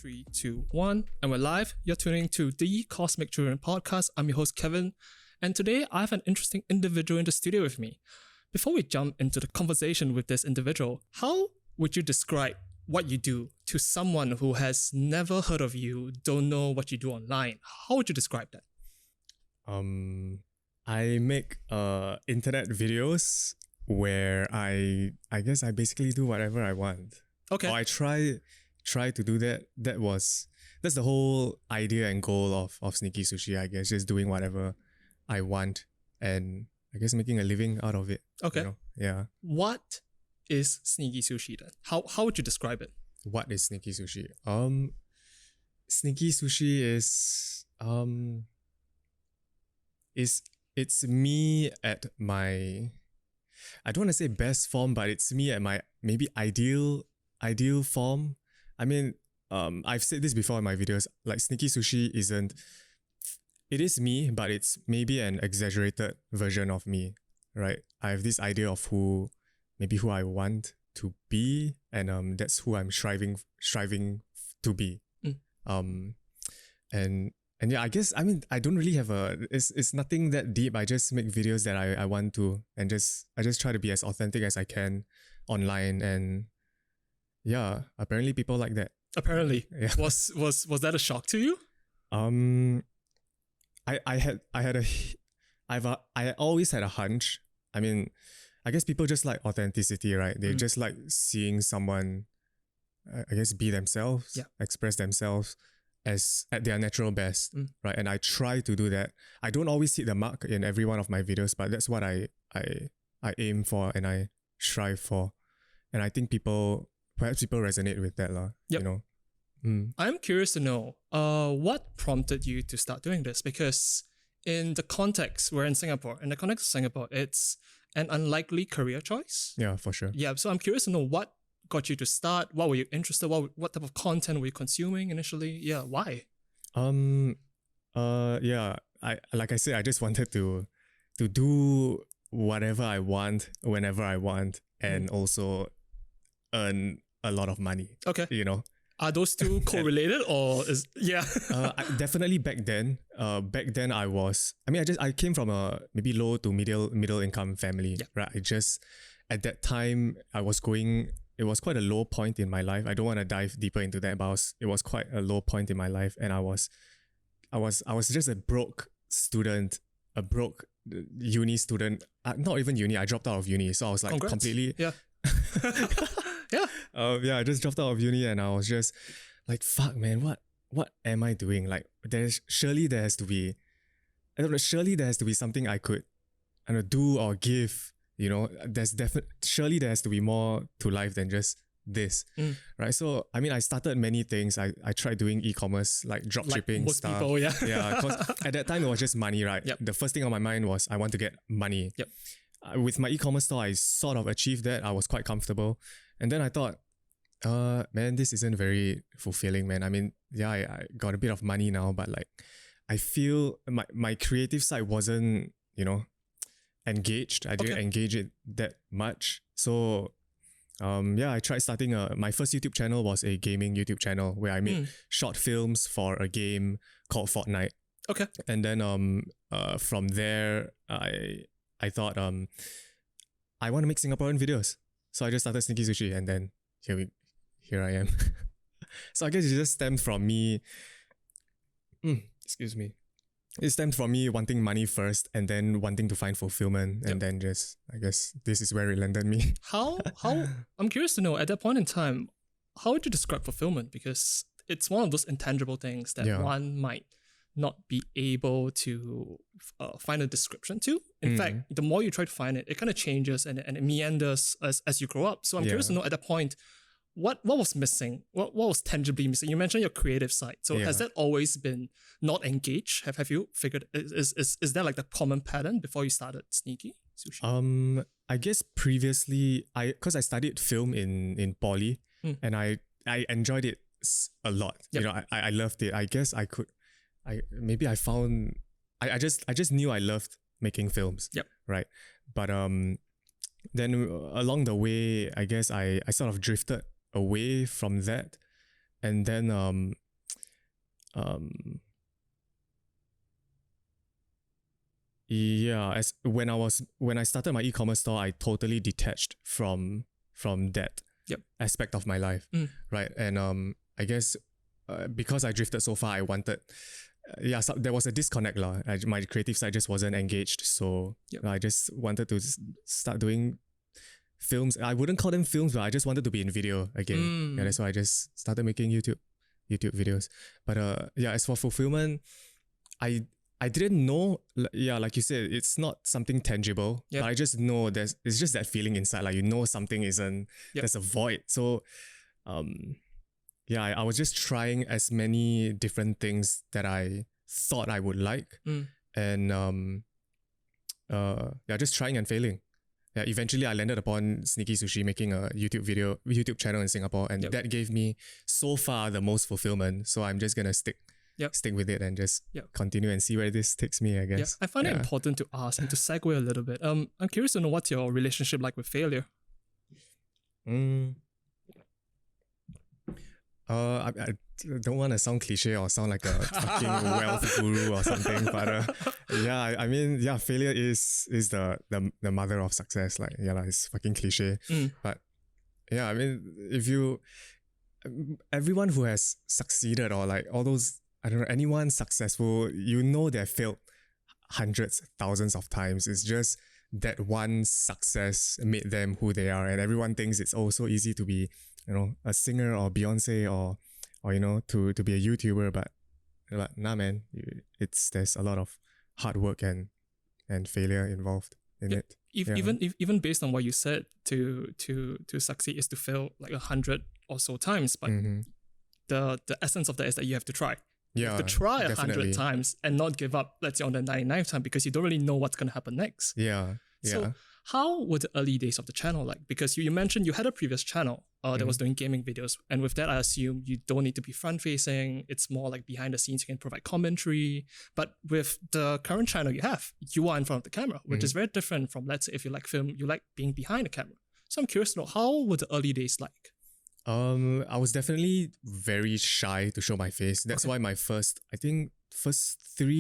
3, 2, 1, and we're live. You're tuning to the Cosmic Children podcast. I'm your host, Kevin, and today I have an interesting individual in the studio with me. Before we jump into the conversation with this individual, how would you describe what you do to someone who has never heard of you, don't know what you do online? How would you describe that? I make internet videos where I guess I basically do whatever I want. Okay. Or I try to do that. That's the whole idea and goal of Sneaky Sushii, I guess, just doing whatever I want and I guess making a living out of it. Okay. You know? Yeah. What is Sneaky Sushii then? How would you describe it? What is Sneaky Sushii? Sneaky Sushii it's me at my, I don't want to say best form, but it's me at my maybe ideal form. I mean, I've said this before in my videos, like Sneaky Sushii it is me, but it's maybe an exaggerated version of me, right? I have this idea of who I want to be, and that's who I'm striving to be. And yeah, I guess, I mean, I don't really have it's nothing that deep. I just make videos that I want to, and I just try to be as authentic as I can online. And yeah, apparently people like that. Apparently. Yeah. Was that a shock to you? I always had a hunch. I mean, I guess people just like authenticity, right? They just like seeing someone, I guess, be themselves, express themselves as at their natural best, right? And I try to do that. I don't always hit the mark in every one of my videos, but that's what I aim for and I strive for. And I think perhaps people resonate with that, Yep. You know. I'm curious to know, what prompted you to start doing this? Because in the context, we're in Singapore. In the context of Singapore, it's an unlikely career choice. Yeah, for sure. Yeah, so I'm curious to know what got you to start. What were you interested? What type of content were you consuming initially? Yeah, why? Yeah. Like I said, I just wanted to do whatever I want, whenever I want, and also earn a lot of money. Okay. You know. Are those two correlated or is definitely back then. Back then I came from a maybe low to middle income family. Yeah. Right. At that time it was quite a low point in my life. I don't want to dive deeper into that, but it was quite a low point in my life, and I was just a broke student, a broke uni student. Not even uni. I dropped out of uni, so I was like Congrats. completely. Yeah. Yeah. I just dropped out of uni, and I was just like, fuck, man, what am I doing? Like, surely there has to be something I could, do or give. You know, surely there has to be more to life than just this, right? So, I mean, I started many things. I tried doing e-commerce, like dropshipping most stuff. people, yeah. Yeah, because at that time it was just money, right? Yep. The first thing on my mind was I want to get money. Yep. With my e-commerce store, I sort of achieved that. I was quite comfortable. And then I thought, man, this isn't very fulfilling, man. I mean, yeah, I got a bit of money now, but like, I feel my creative side wasn't, engaged. I didn't engage it that much. So, I tried starting my first YouTube channel was a gaming YouTube channel where I made short films for a game called Fortnite. Okay. And then from there, I thought I want to make Singaporean videos. So I just started Sneaky Sushii, and then here I am. So I guess it just stemmed from me. Excuse me. It stemmed from me wanting money first, and then wanting to find fulfillment, and then just, I guess this is where it landed me. How I'm curious to know, at that point in time, how would you describe fulfillment? Because it's one of those intangible things that one might not be able to find a description to. In fact, the more you try to find it, it kind of changes and it meanders as you grow up. So I'm curious to know, at that point, what was missing? What was tangibly missing? You mentioned your creative side. So has that always been not engaged? Have you figured, is that like the common pattern before you started Sneaky Sushii? I guess previously, because I studied film in poly, and I enjoyed it a lot. Yep. You know, I loved it. I guess I just knew I loved making films. Yep. Right. But then along the way, I guess I sort of drifted away from that. and then yeah, as when I started my e-commerce store, I totally detached from that aspect of my life, right? And I guess because I drifted so far, I wanted so there was a disconnect lah. My creative side just wasn't engaged, so I just wanted to start doing films. I wouldn't call them films, but I just wanted to be in video again. Yeah, that's why I just started making YouTube videos. But as for fulfillment, I didn't know. Yeah, like you said, it's not something tangible. But I just know it's just that feeling inside, like something isn't. There's a void. So I was just trying as many different things that I thought I would like, and just trying and failing. Yeah, eventually I landed upon Sneaky Sushii making a YouTube channel in Singapore, and that gave me so far the most fulfillment. So I'm just gonna stick with it and just continue and see where this takes me, I guess. I find it important to ask and to segue a little bit. I'm curious to know what's your relationship like with failure. I don't want to sound cliche or sound like a fucking wealth guru or something, but I mean, failure is the mother of success. Like, it's fucking cliche. But I mean, everyone who has succeeded, or like all those, I don't know, anyone successful, they've failed hundreds, thousands of times. It's just that one success made them who they are, and everyone thinks it's also easy to be, a singer or Beyonce or to be a YouTuber, but nah, man, there's a lot of hard work and failure involved in it. Even based on what you said, to succeed is to fail like 100 or so times, but the essence of that is that you have to try. You have to try 100 times and not give up, let's say, on the 99th time, because you don't really know what's going to happen next. So how were the early days of the channel like? Because you mentioned you had a previous channel that was doing gaming videos. And with that, I assume you don't need to be front-facing. It's more like behind the scenes, you can provide commentary. But with the current channel you are in front of the camera, which is very different from, let's say, if you like film, you like being behind the camera. So I'm curious to know, how were the early days like? I was definitely very shy to show my face. That's why my first 3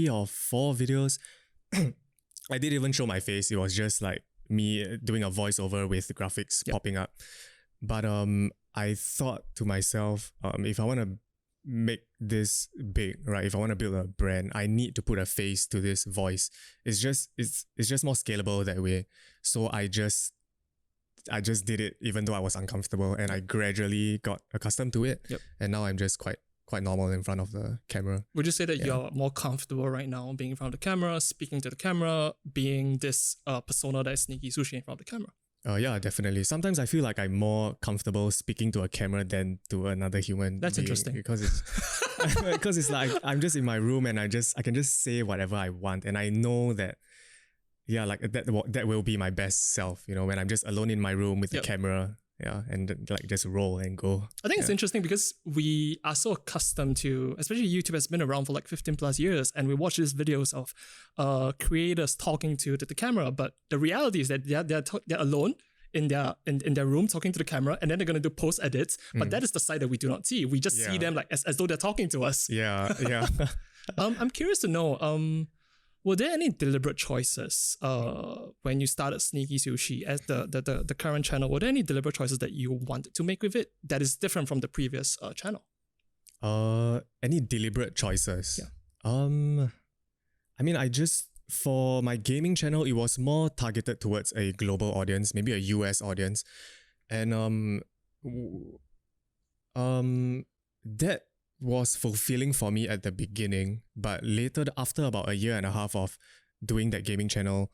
or 4 videos, I didn't even show my face. It was just like me doing a voiceover with graphics popping up. But I thought to myself, if I want to make this big, right? If I want to build a brand, I need to put a face to this voice. It's just more scalable that way. So I just did it, even though I was uncomfortable, and I gradually got accustomed to it. And now I'm just quite normal in front of the camera. Would you say that you're more comfortable right now being in front of the camera, speaking to the camera, being this persona that is Sneaky Sushii in front of the camera? Yeah, definitely. Sometimes I feel like I'm more comfortable speaking to a camera than to another human. That's interesting. Because it's like I'm just in my room and I can just say whatever I want, and I know that that will be my best self, when I'm just alone in my room with the camera. And like just roll and go. I think it's interesting because we are so accustomed to, especially YouTube has been around for like 15 plus years, and we watch these videos of creators talking to the camera, but the reality is that they're alone in their room talking to the camera, and then they're going to do post edits, but that is the side that we do not see. We just see them like as though they're talking to us. I'm curious to know, were there any deliberate choices when you started Sneaky Sushii as the current channel? Were there any deliberate choices that you wanted to make with it that is different from the previous channel? Any deliberate choices? I mean, for my gaming channel, it was more targeted towards a global audience, maybe a US audience. And that was fulfilling for me at the beginning, but later, after about a year and a half of doing that gaming channel,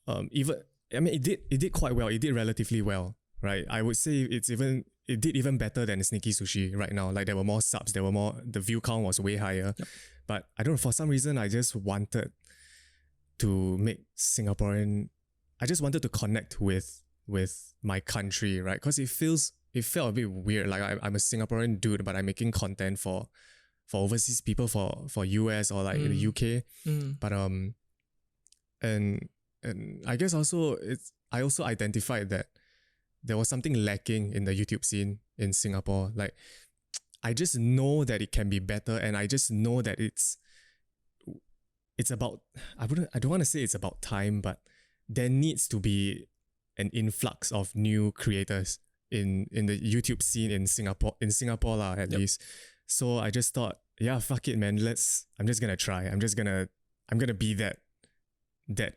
it did quite well. It did relatively well, right? I would say it did even better than Sneaky Sushii right now. Like, there were more subs, the view count was way higher. But I don't know, for some reason, I just wanted to make Singaporean. I just wanted to connect with my country, right? Because it felt a bit weird. Like, I'm a Singaporean dude, but I'm making content for overseas people, for US or like the UK. But and I guess also I also identified that there was something lacking in the YouTube scene in Singapore. Like, I just know that it can be better, and I just know that it's about, I don't want to say it's about time, but there needs to be an influx of new creators in the YouTube scene in Singapore lah, at least. So I just thought, yeah, fuck it, man. I'm just gonna try. I'm gonna be that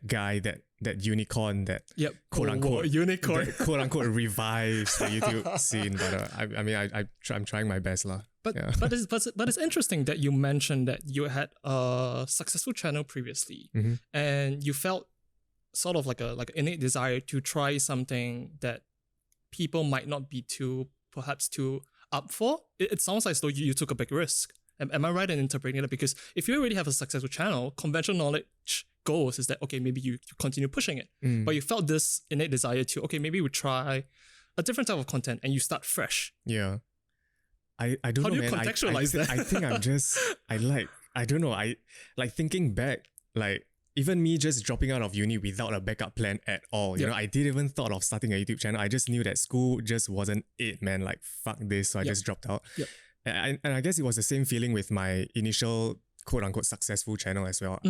guy, that unicorn, that quote unquote unicorn, that quote unquote revives the YouTube scene. But I'm trying my best lah. But it's interesting that you mentioned that you had a successful channel previously, and you felt sort of like an innate desire to try something that people might not be perhaps too up for. It sounds like as though you took a big risk. Am I right in interpreting that? Because if you already have a successful channel, conventional knowledge goes is that, okay, maybe you continue pushing it. But you felt this innate desire to, okay, maybe we try a different type of content and you start fresh. Yeah. I don't know, man. How do you contextualize that? I think I don't know. I like thinking back, like even me just dropping out of uni without a backup plan at all. You know, I didn't even thought of starting a YouTube channel. I just knew that school just wasn't it, man. Like, fuck this. So I just dropped out. And I guess it was the same feeling with my initial quote unquote successful channel as well.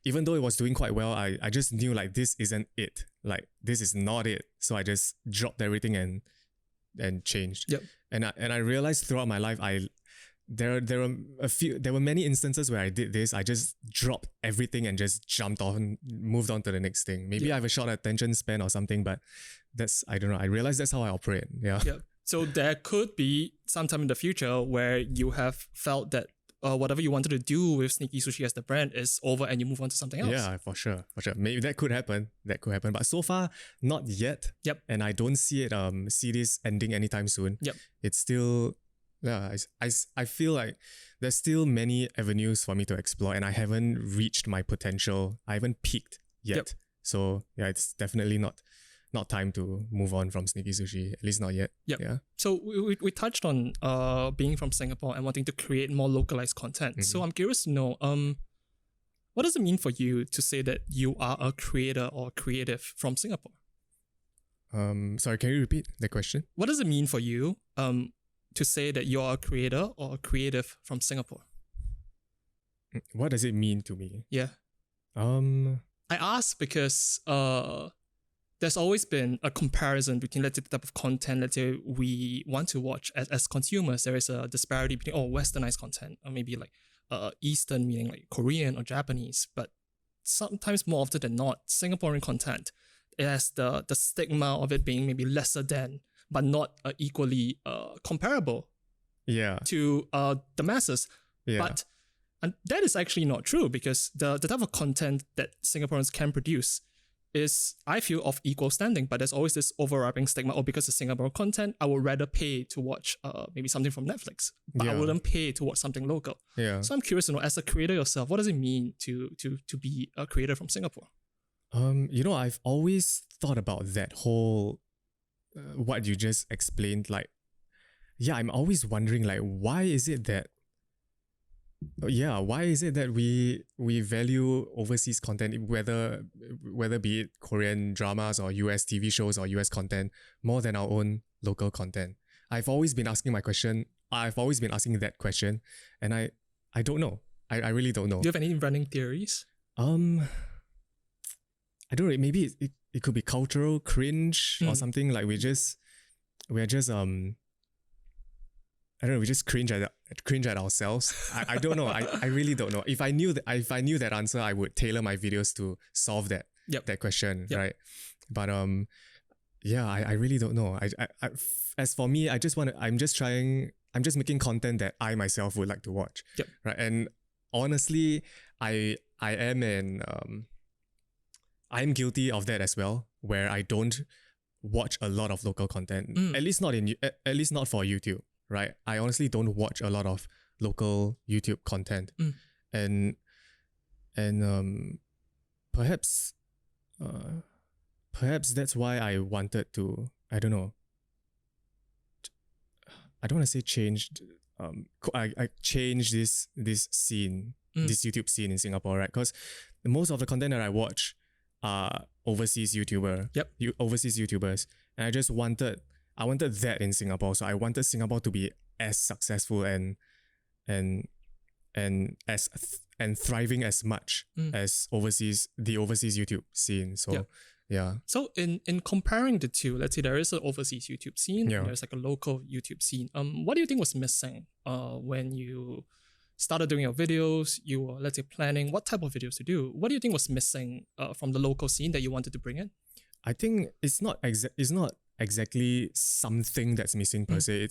Even though it was doing quite well, I just knew like this isn't it. Like this is not it. So I just dropped everything and changed. And I realized throughout my life there were many instances where I did this. I just dropped everything and just moved on to the next thing. Maybe I have a short attention span or something, but I don't know. I realized that's how I operate. Yeah. So there could be sometime in the future where you have felt that whatever you wanted to do with Sneaky Sushii as the brand is over and you move on to something else. Yeah, for sure. Maybe that could happen. But so far, not yet. And I don't see this ending anytime soon. It's still, I feel like there's still many avenues for me to explore, and I haven't reached my potential. I haven't peaked yet. So yeah, it's definitely not time to move on from Sneaky Sushii, at least not yet. Yeah. So we touched on being from Singapore and wanting to create more localized content. So I'm curious to know, what does it mean for you to say that you are a creator or creative from Singapore? Sorry, can you repeat the question? What does it mean for you to say that you're a creator or a creative from Singapore? What does it mean to me? Yeah. I ask because there's always been a comparison between, let's say, the type of content, let's say, we want to watch as consumers. There is a disparity between, westernized content, or maybe like Eastern, meaning like Korean or Japanese. But sometimes more often than not, Singaporean content, it has the stigma of it being maybe lesser than, but not equally comparable to the masses. But and that is actually not true, because the type of content that Singaporeans can produce is, I feel, of equal standing, but there's always this overlapping stigma. Because of Singapore content, I would rather pay to watch maybe something from Netflix, but I wouldn't pay to watch something local. So I'm curious to know, as a creator yourself, what does it mean to be a creator from Singapore? I've always thought about that whole what you just explained. Like, I'm always wondering, like, why is it that we value overseas content, whether be it Korean dramas or US TV shows or US content, more than our own local content? I've always been asking that question, and I don't know. I really don't know. Do you have any running theories? I don't know. Maybe it could be cultural cringe or something. Like we're just I don't know. We just cringe at ourselves. I don't know. I really don't know. If I knew that answer, I would tailor my videos to solve that question, right? But I really don't know. As for me, I'm just making content that I myself would like to watch, right? And honestly, I'm guilty of that as well, where I don't watch a lot of local content, at least not for YouTube. Right, I honestly don't watch a lot of local YouTube content, and perhaps that's why I wanted to. I don't know. I don't want to say changed. I changed this scene, this YouTube scene in Singapore, right? Because most of the content that I watch are overseas YouTubers, and I wanted that in Singapore. So I wanted Singapore to be as successful and thriving as much as the overseas YouTube scene. So yeah. So in comparing the two, let's say there is an overseas YouTube scene and there's like a local YouTube scene. What do you think was missing when you started doing your videos? You were, let's say, planning what type of videos to do. What do you think was missing from the local scene that you wanted to bring in? I think it's not exactly something that's missing per se.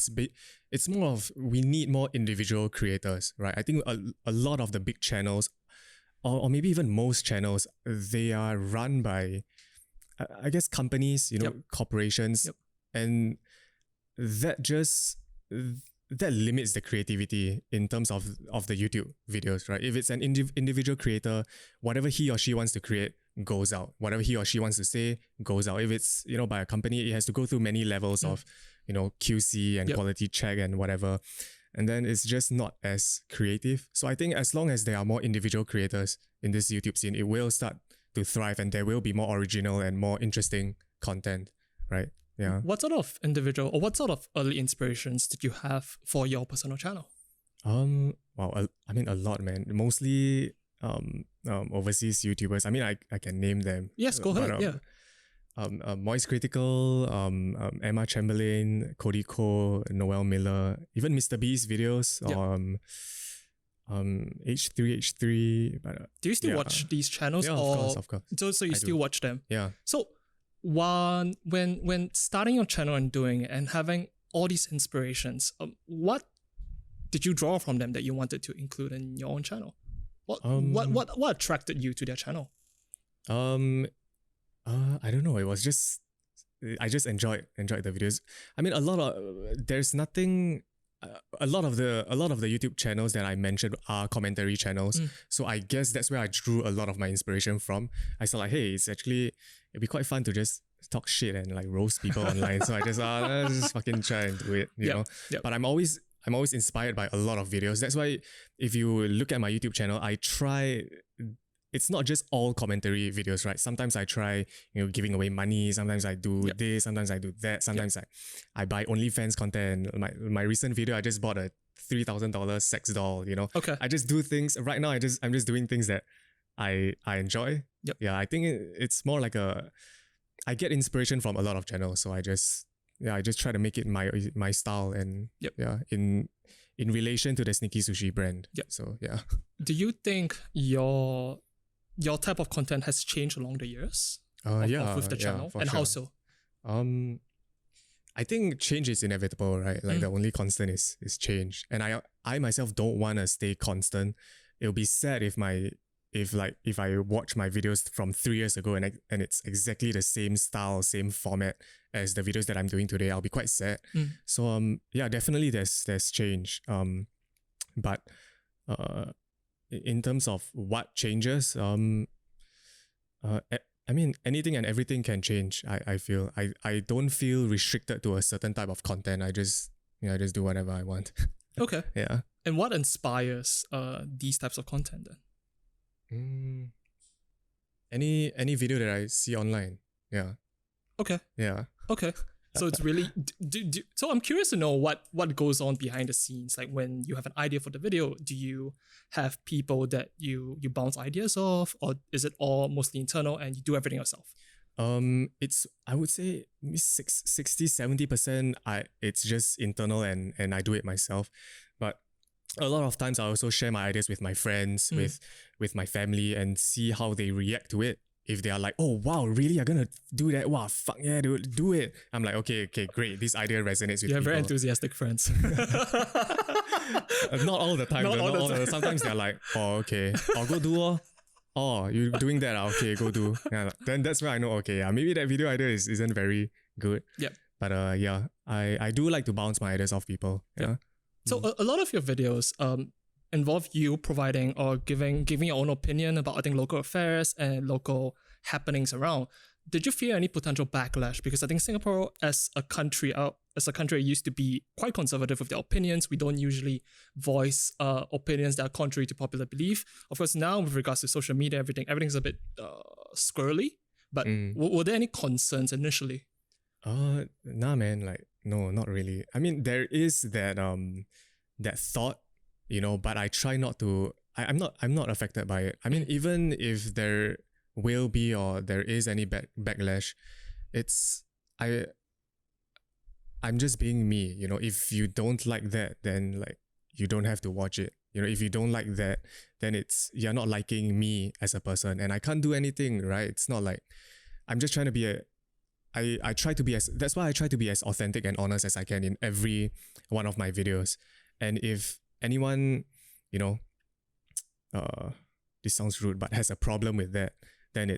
It's more of we need more individual creators, right? I think a lot of the big channels, or maybe even most channels, they are run by, I guess, companies, corporations, and that limits the creativity in terms of the YouTube videos, right? If it's an individual creator, whatever he or she wants to create goes out. Whatever he or she wants to say goes out. If it's, by a company, it has to go through many levels of, QC and quality check and whatever. And then it's just not as creative. So I think as long as there are more individual creators in this YouTube scene, it will start to thrive and there will be more original and more interesting content, right? Yeah. What sort of individual or what sort of early inspirations did you have for your personal channel? Well, I mean, a lot, man. Mostly overseas YouTubers. I mean, I can name them. Yes, go ahead. Moist Critical, Emma Chamberlain, Cody Ko, Noel Miller, even Mr. B's videos. H3H3. But do you still watch these channels? Yeah, of course. So you still watch them? Yeah. So when starting your channel and doing it and having all these inspirations, what did you draw from them that you wanted to include in your own channel? What attracted you to their channel? I don't know. It was just I just enjoyed the videos. I mean, there's nothing. A lot of the YouTube channels that I mentioned are commentary channels. So I guess that's where I drew a lot of my inspiration from. I saw like, hey, it'd be quite fun to just talk shit and like roast people online. So I just let's just fucking try and do it, you know. Yep. But I'm always inspired by a lot of videos. That's why if you look at my YouTube channel, I try. It's not just all commentary videos, right? Sometimes I try, giving away money. Sometimes I do this. Sometimes I do that. Sometimes I buy OnlyFans content. My recent video, I just bought a $3,000 sex doll. Okay. I just do things right now. I'm just doing things that I enjoy. Yep. Yeah, I think it's more like I get inspiration from a lot of channels. So I just try to make it my style and in relation to the Sneaky Sushii brand. Yep. So yeah. Do you think your type of content has changed along the years with the channel, and sure. how so? I think change is inevitable, right? Like the only constant is change, and I myself don't want to stay constant. It'll be sad if I watch my videos from 3 years ago and it's exactly the same style, same format as the videos that I'm doing today. I'll be quite sad. So definitely there's change. But in terms of what changes, I mean, anything and everything can change. I feel I don't feel restricted to a certain type of content. I just do whatever I want. Okay. Yeah. And what inspires these types of content then? Any video that I see online. Yeah. Okay. Yeah. Okay. So it's really so I'm curious to know what goes on behind the scenes. Like when you have an idea for the video, do you have people that you bounce ideas off, or is it all mostly internal and you do everything yourself? It's, I would say 60-70% it's just internal and I do it myself. But a lot of times I also share my ideas with my friends, with my family, and see how they react to it. If they are like, oh wow, really, you're gonna do that? Wow, fuck yeah, dude, do it. I'm like, okay, great. This idea resonates with people. You have very enthusiastic friends. Not all the time. Sometimes they're like, oh, okay, I'll go do. Oh, you're doing that? Okay, go do. Yeah, then that's where I know, okay, maybe that video idea isn't very good. Yep. But I do like to bounce my ideas off people. Yeah. So a lot of your videos involve you providing or giving your own opinion about, I think, local affairs and local happenings around. Did you fear any potential backlash? Because I think Singapore as a country used to be quite conservative with their opinions. We don't usually voice opinions that are contrary to popular belief. Of course, now with regards to social media, everything's a bit squirrely. But were there any concerns initially? Nah, man. Like no, not really. I mean, there is that that thought, but I try not to. I'm not affected by it. I mean, even if there will be or there is any backlash, it's I'm just being me. If you don't like that, then like you don't have to watch it. If you don't like that, then you're not liking me as a person, and I can't do anything, right? It's not like I'm just trying to be I try to be that's why I try to be as authentic and honest as I can in every one of my videos. And if anyone, this sounds rude, but has a problem with that, then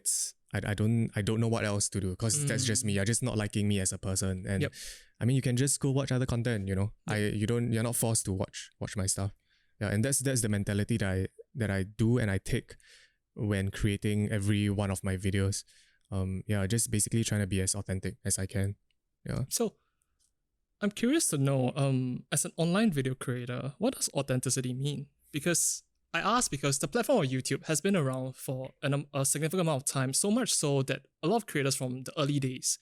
I don't know what else to do, because that's just me. You're just not liking me as a person. And I mean, you can just go watch other content, you're not forced to watch my stuff. Yeah, and that's the mentality that I do and I take when creating every one of my videos. Just basically trying to be as authentic as I can. Yeah. So I'm curious to know, as an online video creator, what does authenticity mean? Because I ask because the platform of YouTube has been around for a significant amount of time, so much so that a lot of creators from the early days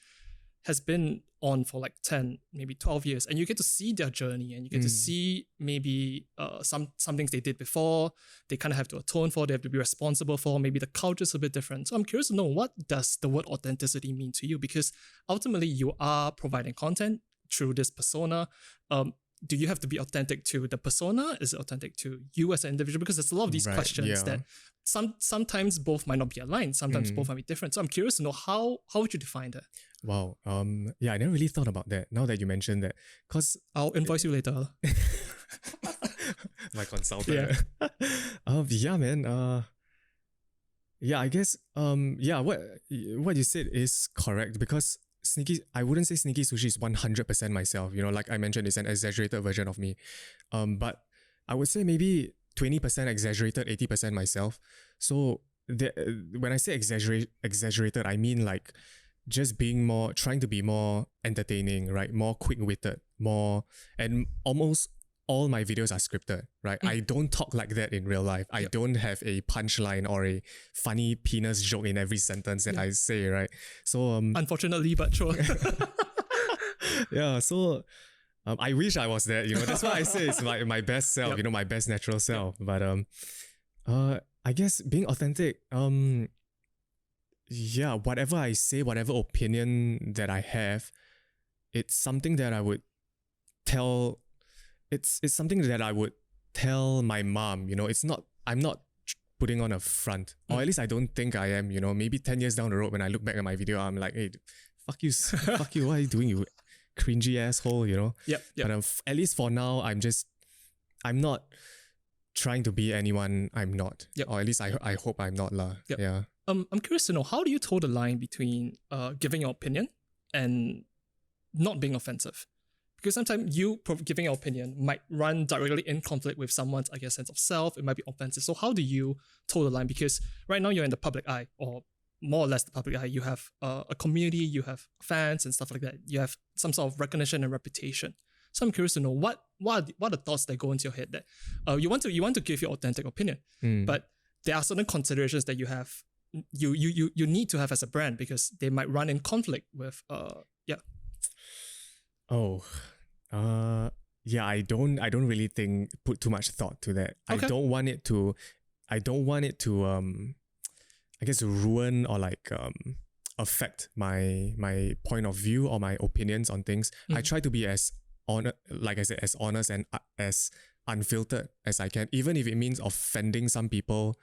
has been on for like 10, maybe 12 years, and you get to see their journey, and you get to see maybe some things they did before, they kind of have to atone for, they have to be responsible for, maybe the culture's a bit different. So I'm curious to know, what does the word authenticity mean to you? Because ultimately you are providing content through this persona. Do you have to be authentic to the persona? Is it authentic to you as an individual? Because there's a lot of these questions that sometimes both might not be aligned, sometimes both might be different. So I'm curious to know, how would you define that? Wow. I never really thought about that now that you mentioned that, because I'll invoice you later. My consultant. Yeah, man. I guess what you said is correct, because I wouldn't say Sneaky Sushii is 100% myself. Like I mentioned, it's an exaggerated version of me. But I would say maybe 20% exaggerated, 80% myself. So when I say exaggerated, I mean like just trying to be more entertaining, right? More quick-witted, and almost all my videos are scripted, right? I don't talk like that in real life. I don't have a punchline or a funny penis joke in every sentence that I say, right? So unfortunately, but sure. Yeah, so I wish I was that, that's why I say it's my best self, my best natural self. But I guess being authentic, whatever I say, whatever opinion that I have, it's something that I would tell. It's something that I would tell my mom. I'm not putting on a front, or at least I don't think I am. Maybe 10 years down the road, when I look back at my video, I'm like, hey, fuck you, what are you doing, you cringy asshole? But at least for now, I'm not trying to be anyone I'm not, or at least I hope I'm not lah. Yeah. I'm curious to know, how do you toe the line between giving your opinion and not being offensive? Because sometimes you giving your opinion might run directly in conflict with someone's, I guess, sense of self. It might be offensive. So how do you toe the line? Because right now you're in the public eye, or more or less the public eye. You have a community, you have fans and stuff like that. You have some sort of recognition and reputation. So I'm curious to know, what are the thoughts that go into your head that you want to give your authentic opinion, but there are certain considerations that you have, you need to have as a brand, because they might run in conflict with I don't really put too much thought to that. Okay. I don't want it to I guess ruin or like affect my point of view or my opinions on things. I try to be as as honest and as unfiltered as I can, even if it means offending some people.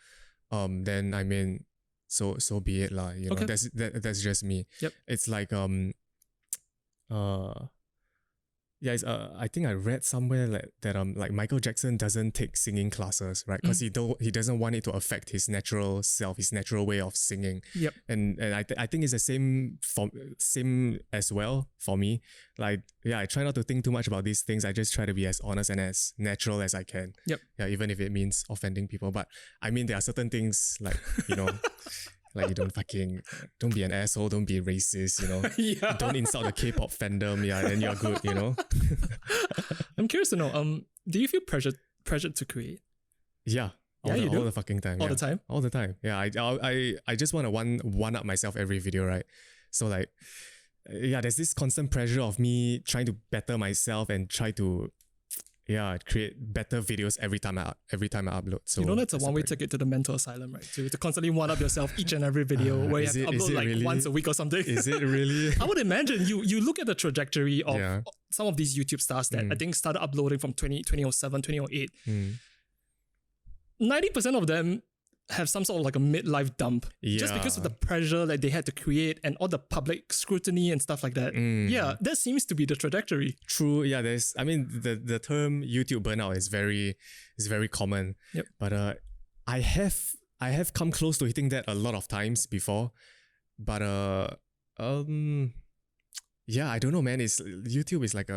Then I mean, so be it lah. Okay. That's just me. Yep. It's like I think I read somewhere that like Michael Jackson doesn't take singing classes, right? Because he doesn't want it to affect his natural self, his natural way of singing. Yep. And I think it's the same as well for me. Like, I try not to think too much about these things. I just try to be as honest and as natural as I can. Yep. Yeah, even if it means offending people. But I mean, there are certain things like, like you don't be an asshole, don't be racist, Don't insult the K-pop fandom, then you're good, I'm curious to know, do you feel pressured to create? Yeah. All the fucking time. All the time? All the time. Yeah, I just want to one up myself every video, right? So like, there's this constant pressure of me trying to better myself and try to create better videos every time I upload. So that's a one-way ticket to the mental asylum, right? To constantly one-up yourself each and every video where you have to upload like really? Once a week or something. Is it really? I would imagine you look at the trajectory of some of these YouTube stars that I think started uploading from 2007, 2008. 90% of them have some sort of like a midlife dump just because of the pressure that they had to create and all the public scrutiny and stuff like that. That seems to be the trajectory. True. Yeah, the term YouTube burnout is very common. Yep. But I have come close to hitting that a lot of times before. But I don't know, man. YouTube is like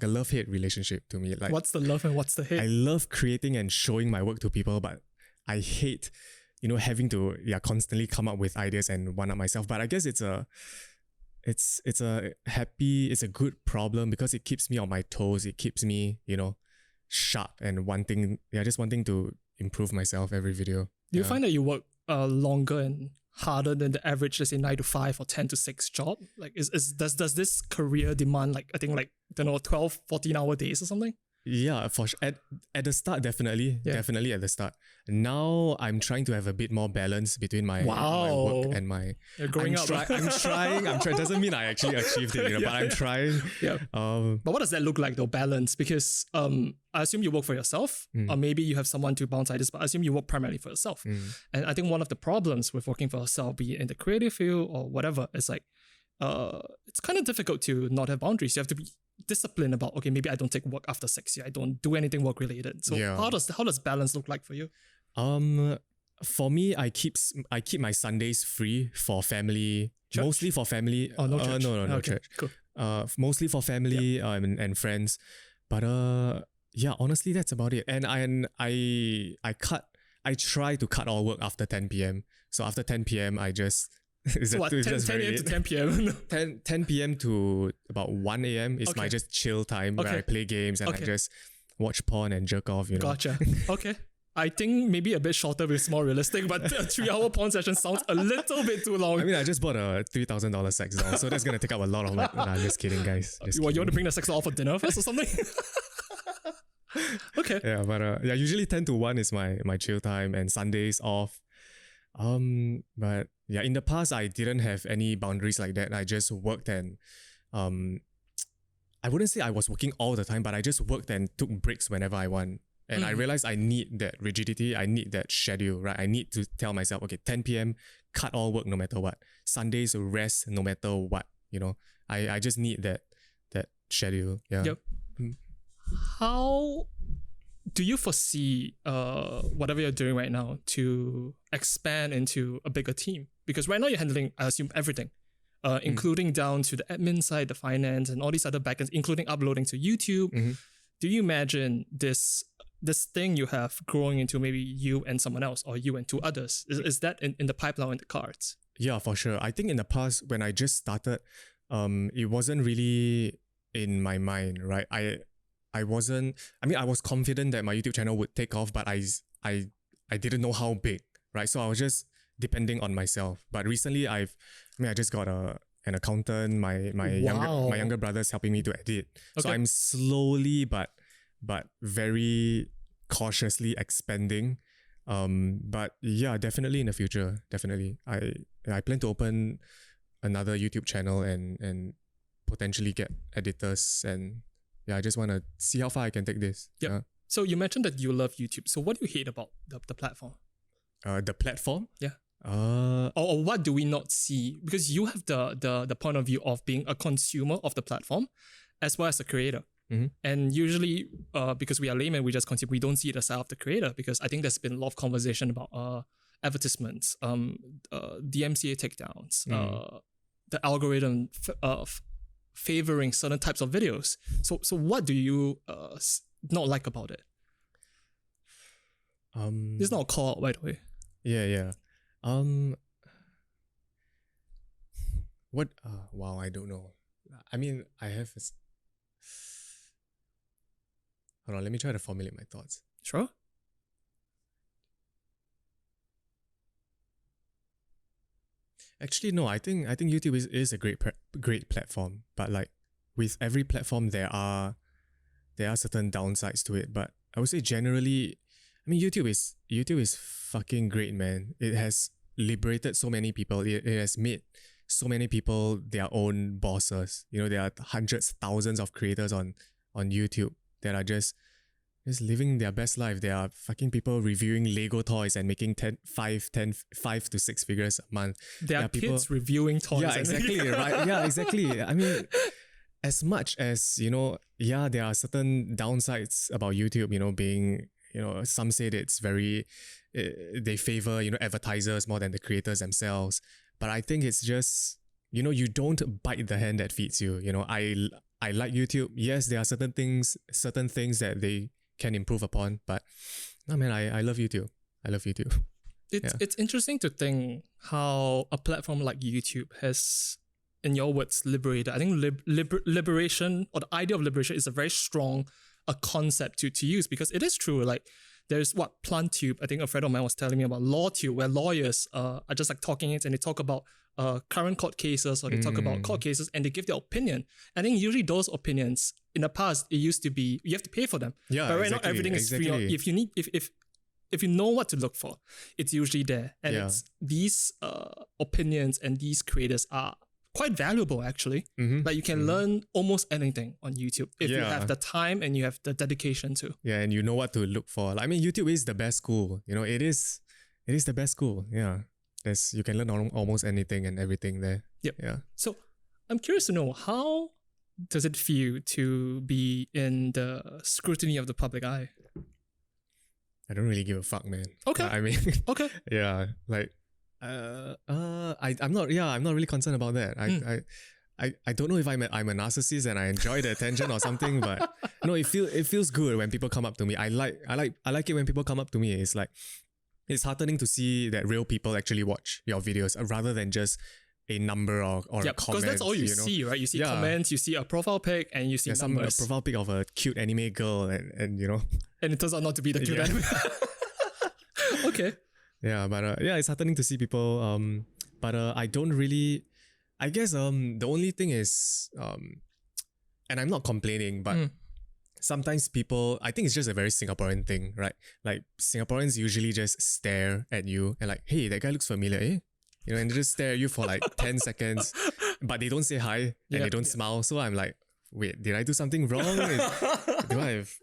a love-hate relationship to me. Like, what's the love and what's the hate? I love creating and showing my work to people, but I hate, having to constantly come up with ideas and one up myself. But I guess it's a good problem because it keeps me on my toes. It keeps me, sharp and just wanting to improve myself every video. Do you find that you work longer and harder than the average, let's say 9 to 5 or 10 to 6 job? Like, does this career demand 12, 14-hour days or something? Yeah, for sure. At the start, definitely at the start. Now I'm trying to have a bit more balance between my work and my. You're growing up. I'm trying. Doesn't mean I actually achieved it, but I'm trying. Yeah. But what does that look like though? Balance, because I assume you work for yourself, or maybe you have someone to bounce ideas, but I assume you work primarily for yourself. And I think one of the problems with working for yourself, be it in the creative field or whatever, is like it's kind of difficult to not have boundaries. You have to be disciplined about, okay, maybe I don't take work after 6. I don't do anything work related. So how does balance look like for you? For me, I keep my Sundays free for family. Church? Mostly for family. Oh, no church. No Okay, church. Cool. Mostly for family and friends. But honestly, that's about it. And I try to cut all work after 10 p.m. So after 10 p.m, I just 10 a.m. to 10 p.m. 10 p.m. to about 1 a.m. is my just chill time where I play games and I just watch porn and jerk off, Gotcha. Okay. I think maybe a bit shorter is more realistic, but a 3-hour porn session sounds a little bit too long. I mean, I just bought a $3,000 sex doll, so that's going to take up a lot of my... Nah, just kidding, guys. You want to bring the sex doll for dinner first or something? Okay. Yeah, but usually 10 to 1 is my chill time and Sundays off. But yeah, in the past, I didn't have any boundaries like that. I just worked and, I wouldn't say I was working all the time, but I just worked and took breaks whenever I want. And I realized I need that rigidity. I need that schedule, right? I need to tell myself, okay, 10 p.m, cut all work no matter what. Sundays, rest no matter what, I just need that schedule. Yeah. Yep. How do you foresee whatever you're doing right now to expand into a bigger team? Because right now you're handling, I assume, everything, including down to the admin side, the finance, and all these other backends, including uploading to YouTube. Do you imagine this thing you have growing into maybe you and someone else, or you and 2 others? Is that in the pipeline, in the cards? Yeah, for sure. I think in the past, when I just started, it wasn't really in my mind, right? I was confident that my YouTube channel would take off, but I didn't know how big, right? So I was just depending on myself. But recently I just got an accountant, my younger brother's helping me to edit. Okay. So I'm slowly but very cautiously expanding. But yeah, definitely in the future, definitely. I plan to open another YouTube channel and potentially get editors, and I just want to see how far I can take this. Yeah. So you mentioned that you love YouTube. So what do you hate about the platform? The platform? Yeah. Or what do we not see? Because you have the point of view of being a consumer of the platform as well as a creator. And usually, because we are laymen, we just consume. We don't see the side of the creator, because I think there's been a lot of conversation about advertisements, DMCA takedowns, the algorithm favoring certain types of videos. So what do you not like about it? This is not a call out, by the way. Yeah. What? Wow, I don't know. I mean, I have. Hold on, let me try to formulate my thoughts. Sure. Actually, no. I think YouTube is a great platform, but like with every platform, there are certain downsides to it. But I would say generally, I mean, YouTube is fucking great, man. It has liberated so many people. It has made so many people their own bosses. You know, there are hundreds, thousands of creators on YouTube that are just living their best life. There are fucking people reviewing Lego toys and making 5 to 6 figures a month. There are kids reviewing toys. Yeah, exactly. Right. Yeah, exactly. I mean, as much as, you know, yeah, there are certain downsides about YouTube, you know, being, you know, some say that it's very, they favor, you know, advertisers more than the creators themselves. But I think it's just, you know, you don't bite the hand that feeds you. You know, I like YouTube. Yes, there are certain things that they can improve upon, but no, man, I love YouTube. I love YouTube. It's interesting to think how a platform like YouTube has, in your words, liberated. I think liberation, or the idea of liberation, is a very strong concept to use, because it is true. Like, there's PlantTube. I think a friend of mine was telling me about LawTube, where lawyers are just like talking it, and they talk about current court cases, or they talk about court cases, and they give their opinion. I think usually those opinions, in the past, it used to be you have to pay for them. Yeah, but right exactly, now everything is free. If you need, if you know what to look for, it's usually there. And it's these opinions and these creators are quite valuable, actually. Like, you can learn almost anything on YouTube if you have the time and you have the dedication to. Yeah, and you know what to look for. I mean, YouTube is the best school. You know, it is the best school. Yeah. You can learn almost anything and everything there. Yep. Yeah. So I'm curious to know, how does it feel to be in the scrutiny of the public eye? I don't really give a fuck, man. Okay. I mean, okay. Yeah, like, I'm not really concerned about that. I don't know if I'm a narcissist and I enjoy the attention or something, but no, it feels good when people come up to me. I like it when people come up to me. It's like, it's heartening to see that real people actually watch your videos rather than just a number or a comment. Because that's all you see, right? You see comments, you see a profile pic, and you see numbers. Some profile pic of a cute anime girl, and you know, and it turns out not to be the cute anime. Okay. Yeah, but it's heartening to see people. But I don't really. I guess the only thing is and I'm not complaining, but sometimes people, I think it's just a very Singaporean thing, right? Like, Singaporeans usually just stare at you and like, hey, that guy looks familiar, eh? You know, and they just stare at you for like 10 seconds, but they don't say hi and they don't smile. So I'm like, wait, did I do something wrong?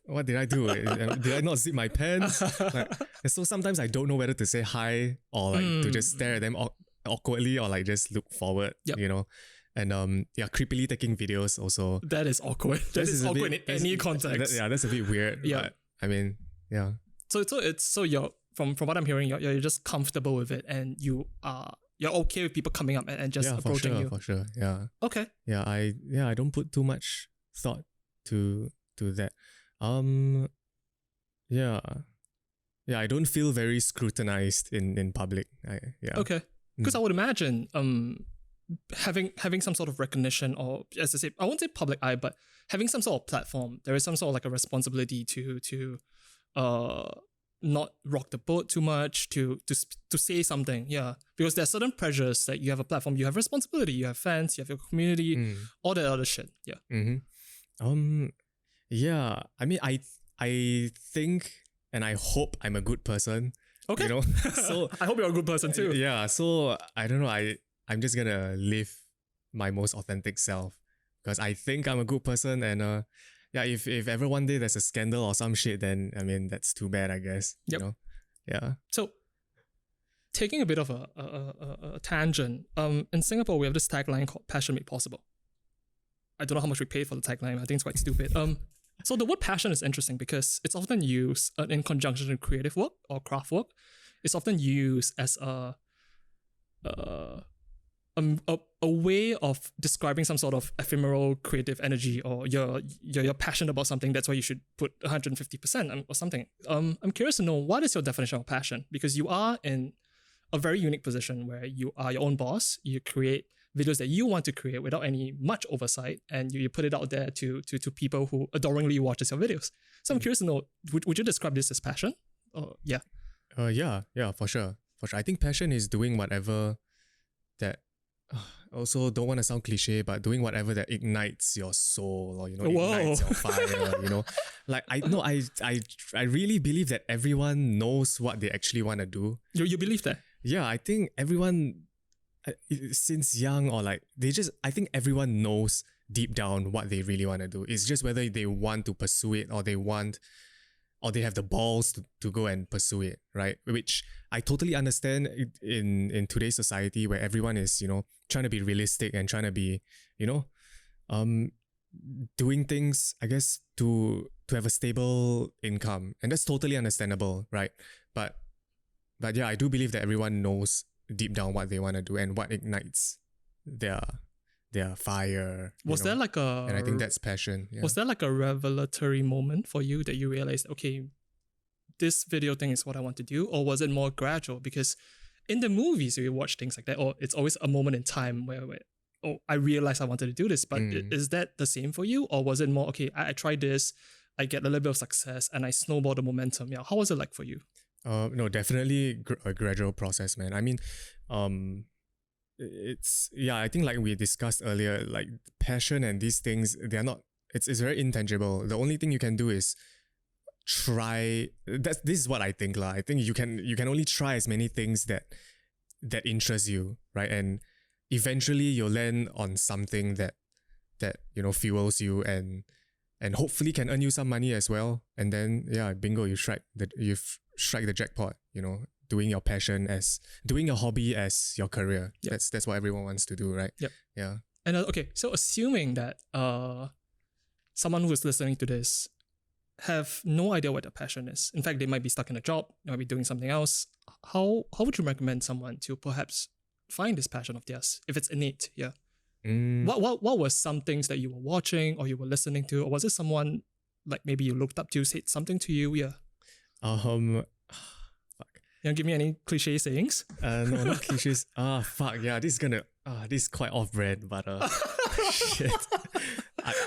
What did I do? Did I not zip my pants? Like, so sometimes I don't know whether to say hi or like to just stare at them awkwardly or like just look forward, you know. And creepily taking videos also. That is awkward. That is awkward in any context. That's a bit weird. Yeah. But, I mean, yeah. So you're from what I'm hearing, you're just comfortable with it, and you're okay with people coming up and just approaching you. For sure. Yeah. Okay. Yeah, I don't put too much thought to that. Yeah, I don't feel very scrutinized in public. Okay. Because I would imagine having some sort of recognition, or, as I say, I won't say public eye, but having some sort of platform, there is some sort of like a responsibility to not rock the boat too much, to say something. Yeah, because there are certain pressures that you have a platform, you have responsibility, you have fans, you have your community, all that other shit. Yeah. Yeah. I mean, I think and I hope I'm a good person. Okay. You know, so I hope you're a good person too. Yeah. So I don't know. I'm just gonna live my most authentic self because I think I'm a good person, and if ever one day there's a scandal or some shit, then I mean that's too bad, I guess. Yep. You know? Yeah. So taking a bit of a tangent, in Singapore we have this tagline called "Passion Made Possible." I don't know how much we paid for the tagline. I think it's quite stupid. So the word passion is interesting because it's often used in conjunction with creative work or craft work. It's often used as a way of describing some sort of ephemeral creative energy, or you're passionate about something. That's why you should put 150% or something. I'm curious to know, what is your definition of passion? Because you are in a very unique position where you are your own boss. You create videos that you want to create without any much oversight, and you put it out there to people who adoringly watches your videos. So I'm curious to know, would you describe this as passion? Yeah, for sure. I think passion is doing whatever that also don't want to sound cliche, but doing whatever that ignites your soul or Whoa. ignites your fire. Like I really believe that everyone knows what they actually want to do. You believe that? Yeah, I think everyone since young or like I think everyone knows deep down what they really want to do. It's just whether they want to pursue it or they have the balls to go and pursue it, right? Which I totally understand in today's society where everyone is, trying to be realistic and trying to be, doing things, I guess, to have a stable income. And that's totally understandable, right? But yeah, I do believe that everyone knows deep down what they want to do and what ignites their fire. Was there like a... And I think that's passion. Yeah. Was there like a revelatory moment for you that you realized, okay, this video thing is what I want to do? Or was it more gradual? Because in the movies, we watch things like that, or it's always a moment in time where I realized I wanted to do this. But is that the same for you? Or was it more, okay, I tried this, I get a little bit of success, and I snowball the momentum? Yeah, how was it like for you? No, definitely a gradual process, man. I mean, I think like we discussed earlier, like passion and these things, they're not, it's very intangible. The only thing you can do is try. This is what I think, lah. I think you can only try as many things that interest you, right? And eventually you'll land on something that fuels you and hopefully can earn you some money as well. And then bingo, you've strike the jackpot, doing your passion doing your hobby as your career. Yep. That's what everyone wants to do, right? Yep. Yeah. And okay, so assuming that someone who is listening to this have no idea what their passion is. In fact, they might be stuck in a job, they might be doing something else. How would you recommend someone to perhaps find this passion of theirs if it's innate? Yeah. What were some things that you were watching or you were listening to, or was it someone like maybe you looked up to said something to you? Yeah. Fuck. You want to give me any cliche sayings? No, not cliches. Fuck. Yeah, this is quite off-brand, but shit.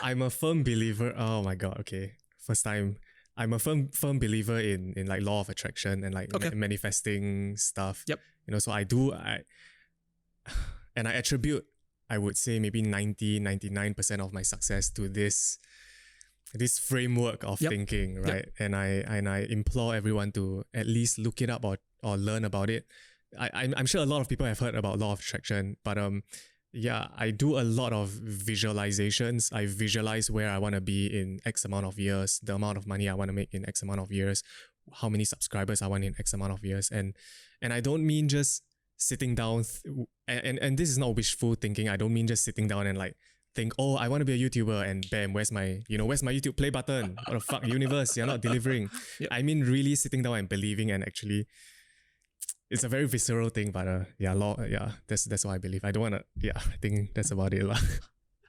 I'm a firm believer. Oh my god. Okay. First time. I'm a firm believer in like law of attraction and like manifesting stuff. Yep. So I attribute, I would say maybe 99% of my success to this framework of thinking, right? Yep. And I implore everyone to at least look it up or learn about it. I'm sure a lot of people have heard about law of attraction, but I do a lot of visualizations. I visualize where I want to be in X amount of years, the amount of money I want to make in X amount of years, how many subscribers I want in X amount of years. And I don't mean just sitting down and this is not wishful thinking. I don't mean just sitting down and like think, oh, I want to be a YouTuber and bam, where's my YouTube play button? What the fuck, universe, you're not delivering. Yep. I mean really sitting down and believing, and actually it's a very visceral thing, but that's what I believe. I don't want to, I think that's about it.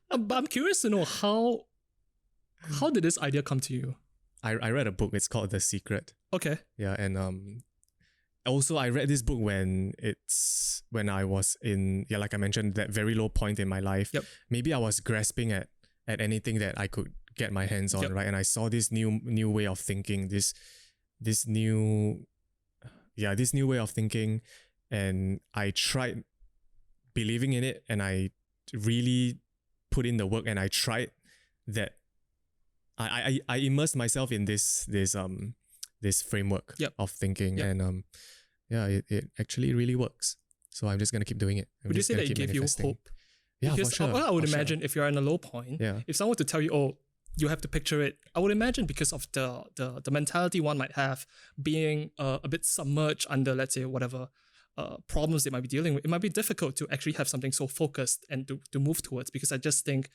But I'm curious to know how did this idea come to you? I read a book, it's called The Secret. Okay. Yeah, and also I read this book when I was in, like I mentioned, that very low point in my life. Yep. Maybe I was grasping at anything that I could get my hands on, right? And I saw this new way of thinking, this new way of thinking, and I tried believing in it, and I really put in the work, and I tried that. I immersed myself in this framework of thinking, and it actually really works. So I'm just gonna keep doing it. Would you say that it gave you hope? Yeah, because for sure. I would imagine if you're in a low point, if someone were to tell you, oh, you have to picture it, I would imagine because of the mentality one might have, being a bit submerged under, let's say, whatever problems they might be dealing with, it might be difficult to actually have something so focused and to move towards, because I just think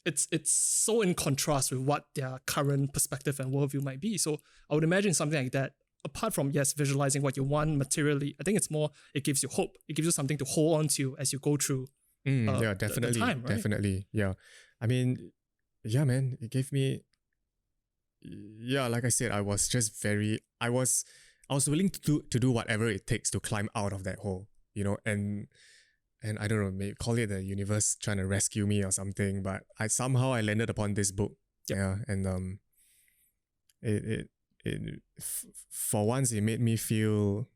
it's so in contrast with what their current perspective and worldview might be. So I would imagine something like that, apart from, visualizing what you want materially, I think it's more, it gives you hope. It gives you something to hold on to as you go through definitely. the time, right? Definitely. Yeah. I mean, yeah, man, it gave me, like I said, I was just I was willing to do whatever it takes to climb out of that hole, and I don't know, maybe call it the universe trying to rescue me or something, but I landed upon this book. Yep. Yeah. And it for once it made me feel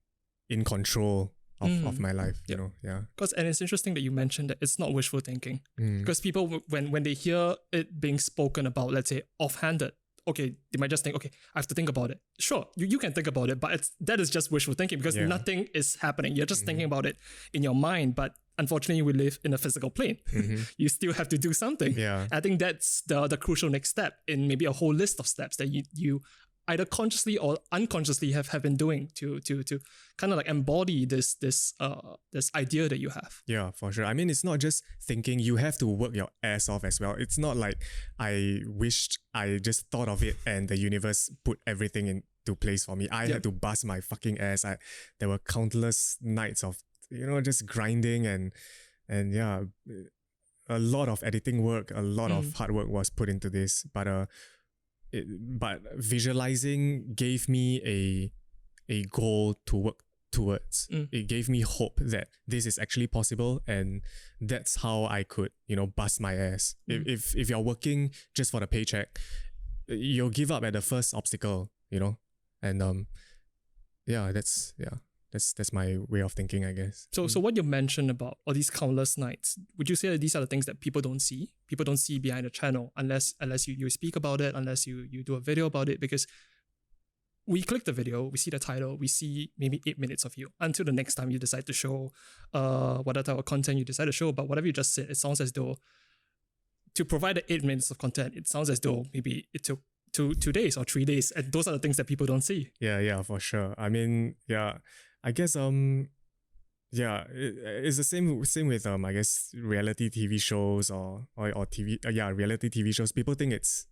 in control of my life, you know. Yeah. And it's interesting that you mentioned that it's not wishful thinking. Because people, when they hear it being spoken about, let's say offhanded, okay, they might just think, okay, I have to think about it. Sure, you can think about it, but that is just wishful thinking because nothing is happening. You're just thinking about it in your mind, but unfortunately we live in a physical plane. You still have to do something. Yeah. I think that's the crucial next step in maybe a whole list of steps that you either consciously or unconsciously have been doing to kind of like embody this idea that you have. Yeah, for sure. I mean, it's not just thinking, you have to work your ass off as well. It's not like I wished I just thought of it and the universe put everything into place for me. I had to bust my fucking ass. There were countless nights of, you know, just grinding and yeah, a lot of editing work, a lot of hard work was put into this. But visualizing gave me a goal to work towards. It gave me hope that this is actually possible, and that's how I could, you know, bust my ass. If you're working just for the paycheck, you'll give up at the first obstacle, you know. And that's my way of thinking, I guess. So what you mentioned about all these countless nights, would you say that these are the things that people don't see? People don't see behind the channel unless you speak about it, unless you do a video about it, because we click the video, we see the title, we see maybe 8 minutes of you until the next time you decide to show whatever type of content you decide to show. But whatever you just said, it sounds as though to provide the 8 minutes of content, it sounds as though maybe it took 2 days or 3 days. And those are the things that people don't see. Yeah, for sure. I mean, yeah, I guess it's the same with I guess reality TV shows or TV reality TV shows. People think it's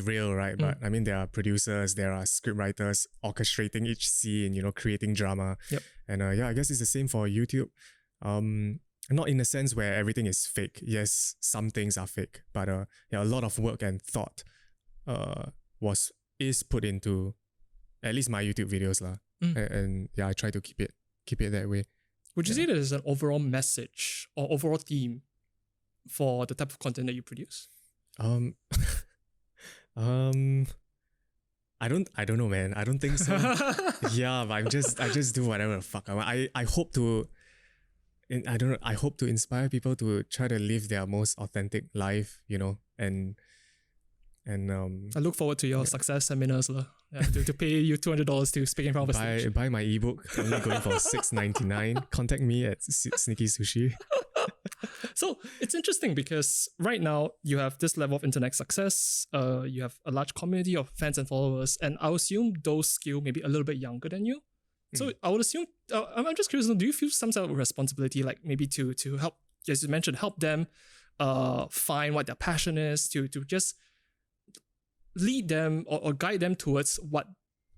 real, right? But I mean, there are producers, there are script writers orchestrating each scene, you know, creating drama. And I guess it's the same for YouTube. Not in a sense where everything is fake. Yes, some things are fake, but a lot of work and thought is put into at least my YouTube videos lah. And I try to keep it that way. Would you say that there's an overall message or overall theme for the type of content that you produce? I don't know, man. I don't think so. Yeah, but I just do whatever the fuck I want. I hope to I hope to inspire people to try to live their most authentic life, you know, and I look forward to your success seminars to pay you $200 to speak in front of a stage. Buy my ebook, only going for $6.99. Contact me at Sneaky Sushii. So it's interesting because right now you have this level of internet success. You have a large community of fans and followers, and I assume those skew maybe a little bit younger than you. So I would assume, I'm just curious, do you feel some sort of responsibility, like maybe to help, as you mentioned, help them find what their passion is, to just lead them or guide them towards what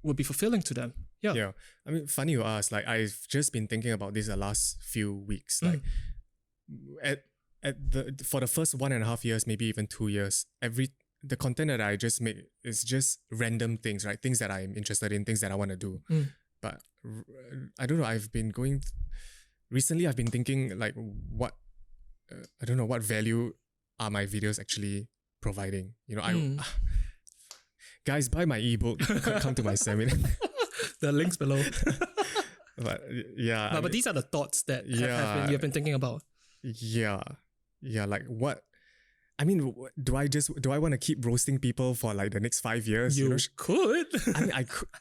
would be fulfilling to them? Yeah. I mean, funny you ask. Like, I've just been thinking about this the last few weeks. Like, for the first 1.5 years, maybe even 2 years, the content that I just make is just random things, right? Things that I'm interested in, things that I want to do. But I don't know. Recently I've been thinking like, what value are my videos actually providing? You know, guys, buy my ebook. Come to my seminar. The link's below. But yeah, but these are the thoughts that you have been thinking about. Yeah, like what? I mean, do I want to keep roasting people for like the next 5 years? You could. I mean,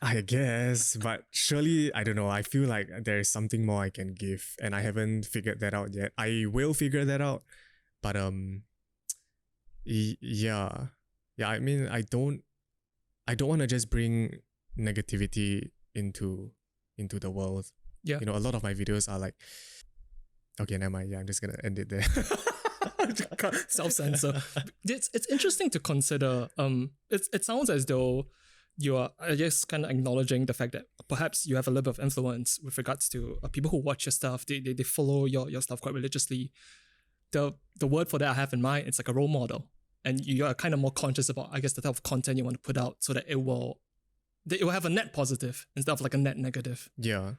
I guess, but surely, I don't know. I feel like there is something more I can give, and I haven't figured that out yet. I will figure that out, but yeah. I mean, I don't want to just bring negativity into the world. Yeah, you know, a lot of my videos are like, okay, never mind. Yeah, I'm just gonna end it there. Self-censor. It's interesting to consider. It sounds as though you are, I guess, kind of acknowledging the fact that perhaps you have a little bit of influence with regards to people who watch your stuff. They follow your stuff quite religiously. The word for that I have in mind, it's like a role model, and you are kind of more conscious about, I guess, the type of content you want to put out so that it will have a net positive instead of like a net negative. Yeah.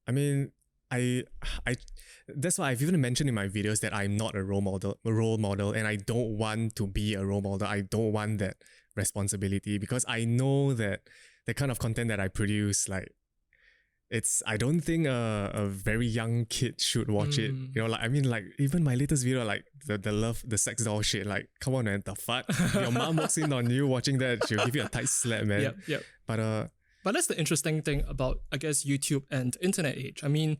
I mean, I that's why I've even mentioned in my videos that I'm not a role model, and I don't want to be a role model. I don't want that responsibility, because I know that the kind of content that I produce, like, I don't think a very young kid should watch it. You know, like I mean, like even my latest video, like the sex doll shit. Like, come on, man, the fuck. Your mom walks in on you watching that, she'll give you a tight slap, man. Yep. But that's the interesting thing about, I guess, YouTube and internet age. I mean,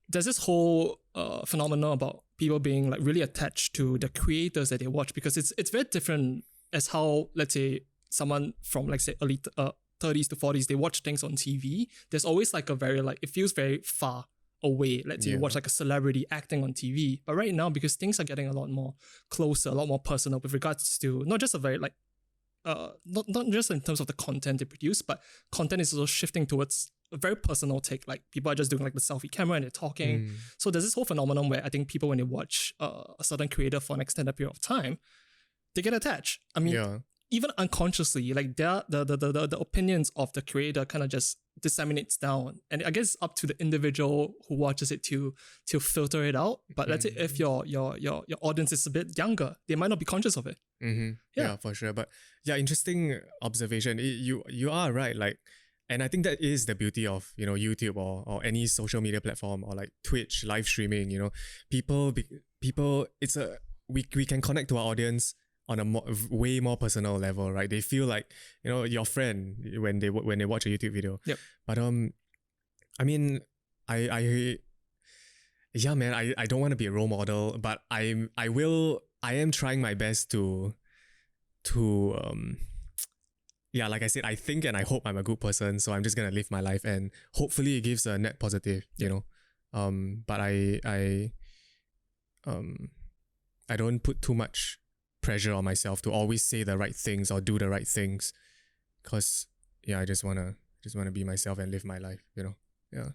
there's this whole phenomenon about people being like really attached to the creators that they watch, because it's very different as how, let's say, someone from, like, say, early 30s to 40s, they watch things on TV. There's always like a very, like, it feels very far away. Let's say you watch like a celebrity acting on TV. But right now, because things are getting a lot more closer, a lot more personal with regards to not just a very like, not just in terms of the content they produce, but content is also shifting towards a very personal take. Like, people are just doing like the selfie camera and they're talking. So there's this whole phenomenon where I think people, when they watch a certain creator for an extended period of time, they get attached. I mean, even unconsciously, like the opinions of the creator kind of just disseminates down, and I guess up to the individual who watches it to filter it out. But let's say if your audience is a bit younger, they might not be conscious of it. Yeah, for sure. But yeah, interesting observation. You are right. Like, and I think that is the beauty of, you know, YouTube or any social media platform, or like Twitch live streaming. You know, people it's we can connect to our audience on a way more personal level, right? They feel like, you know, your friend when they watch a YouTube video. Yep. But I mean, I don't want to be a role model, but I am trying my best to like I said, I think and I hope I'm a good person, so I'm just gonna live my life, and hopefully it gives a net positive, you know. But I don't put too much pressure on myself to always say the right things or do the right things, because I just wanna be myself and live my life, you know. Yeah.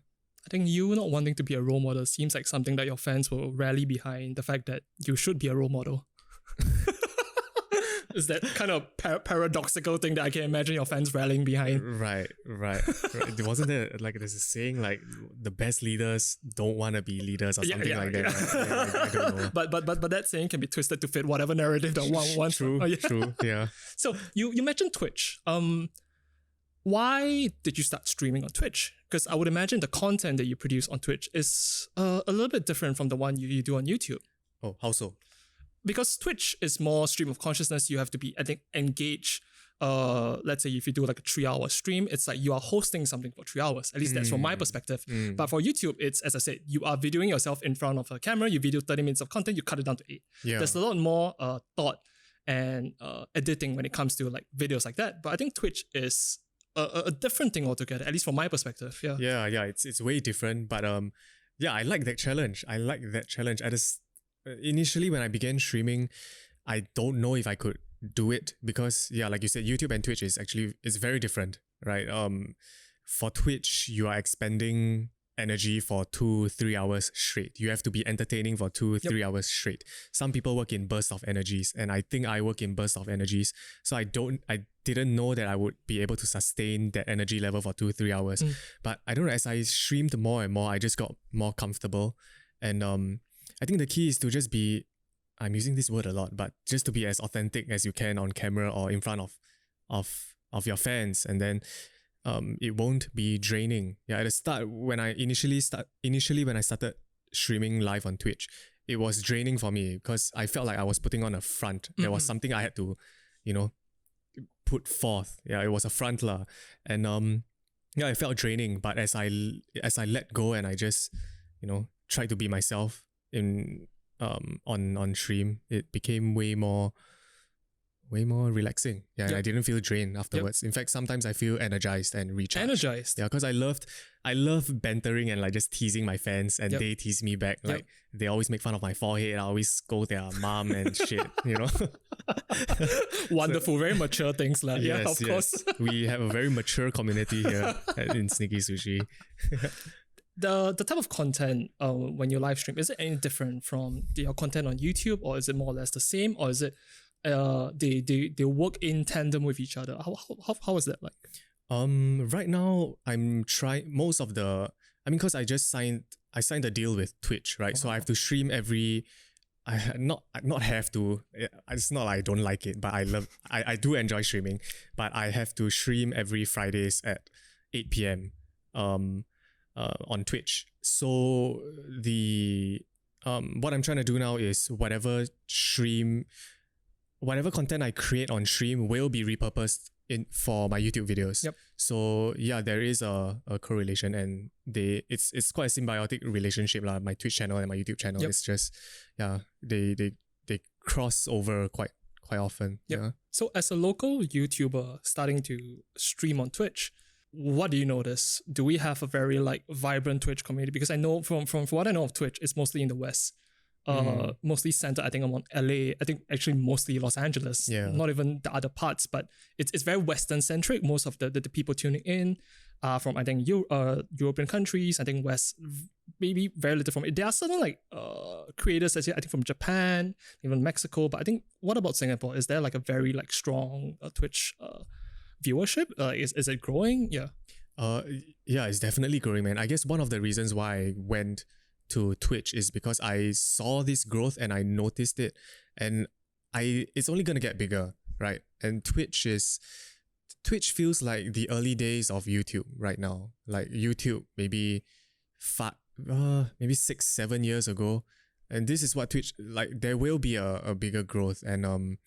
I think you not wanting to be a role model seems like something that your fans will rally behind, the fact that you should be a role model. Is that kind of paradoxical thing that I can imagine your fans rallying behind? Right. Wasn't there like there's a saying like the best leaders don't want to be leaders or something like that? Right? I don't know. But that saying can be twisted to fit whatever narrative that one wants. True. Yeah. So you mentioned Twitch. Why did you start streaming on Twitch? Because I would imagine the content that you produce on Twitch is a little bit different from the one you do on YouTube. Oh, how so? Because Twitch is more stream of consciousness. You have to be, I think, engaged. Let's say if you do like a 3-hour stream, it's like you are hosting something for 3 hours. At least that's from my perspective. But for YouTube, it's, as I said, you are videoing yourself in front of a camera. You video 30 minutes of content, you cut it down to 8. Yeah. There's a lot more thought and editing when it comes to like videos like that. But I think Twitch is a different thing altogether, at least from my perspective. Yeah. It's way different. But I like that challenge. Initially, when I began streaming, I don't know if I could do it because, like you said, YouTube and Twitch is very different, right? For Twitch, you are expending energy for 2-3 hours straight. You have to be entertaining for 2-3 hours straight. Some people work in bursts of energies, and I think I work in bursts of energies. So I didn't know that I would be able to sustain that energy level for 2-3 hours. But I don't know, as I streamed more and more, I just got more comfortable. And I think the key is to just be, I'm using this word a lot, but just to be as authentic as you can on camera or in front of your fans, and then it won't be draining. Yeah, at the start, when I initially when I started streaming live on Twitch, it was draining for me because I felt like I was putting on a front. There was something I had to, put forth. Yeah, it was a front lah, and it felt draining. But as I let go and I just, tried to be myself on stream, it became way more relaxing. Yeah, and I didn't feel drained afterwards. In fact, sometimes I feel energized and recharged. Yeah, because I love bantering and like just teasing my fans, and they tease me back. Like they always make fun of my forehead. I always scold their mom and shit. Wonderful, very mature things, lah. Yes, of course. We have a very mature community here in Sneaky Sushii. The type of content when you live stream, is it any different from your content on YouTube, or is it more or less the same, or is it they work in tandem with each other? How is that like? Right now I'm trying most of the. I mean, because I signed a deal with Twitch, right? So I have to stream every. Not have to. It's not like I don't like it, but I do enjoy streaming. But I have to stream every Fridays at 8 p.m. on Twitch. So the what I'm trying to do now is whatever content I create on stream will be repurposed for my YouTube videos. Yep. So yeah, there is a correlation, and it's quite a symbiotic relationship lah. My Twitch channel and my YouTube channel. Yep. It's just they cross over quite often. Yep. Yeah. So as a local YouTuber starting to stream on Twitch, what do you notice? Do we have a very like vibrant Twitch community? Because I know from what I know of Twitch, it's mostly in the West. Mostly centered, I think, on LA. I think actually mostly Los Angeles. Yeah. Not even the other parts, but it's very Western centric. Most of the people tuning in from I think European countries. I think West, maybe very little from it. There are certain like creators I think from Japan, even Mexico. But I think what about Singapore? Is there like a very like strong Twitch viewership? Is it growing? Yeah. Yeah, it's definitely growing, man. I guess one of the reasons why I went to Twitch is because I saw this growth and I noticed it, and it's only gonna get bigger, right? And Twitch feels like the early days of YouTube right now. Like YouTube maybe 6-7 years ago, and this is what Twitch like. There will be a bigger growth, and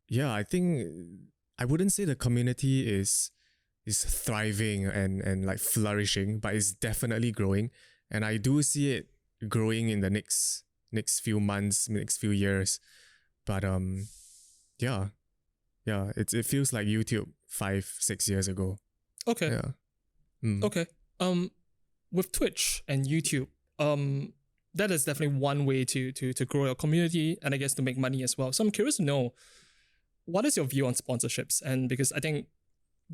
yeah, I think I wouldn't say the community is thriving and like flourishing, but it's definitely growing, and I do see it growing in the next few months, next few years. But yeah, it feels like YouTube 5-6 years ago. Okay. Yeah. Okay. With Twitch and YouTube, that is definitely one way to grow your community and I guess to make money as well. So I'm curious to know, what is your view on sponsorships? And because I think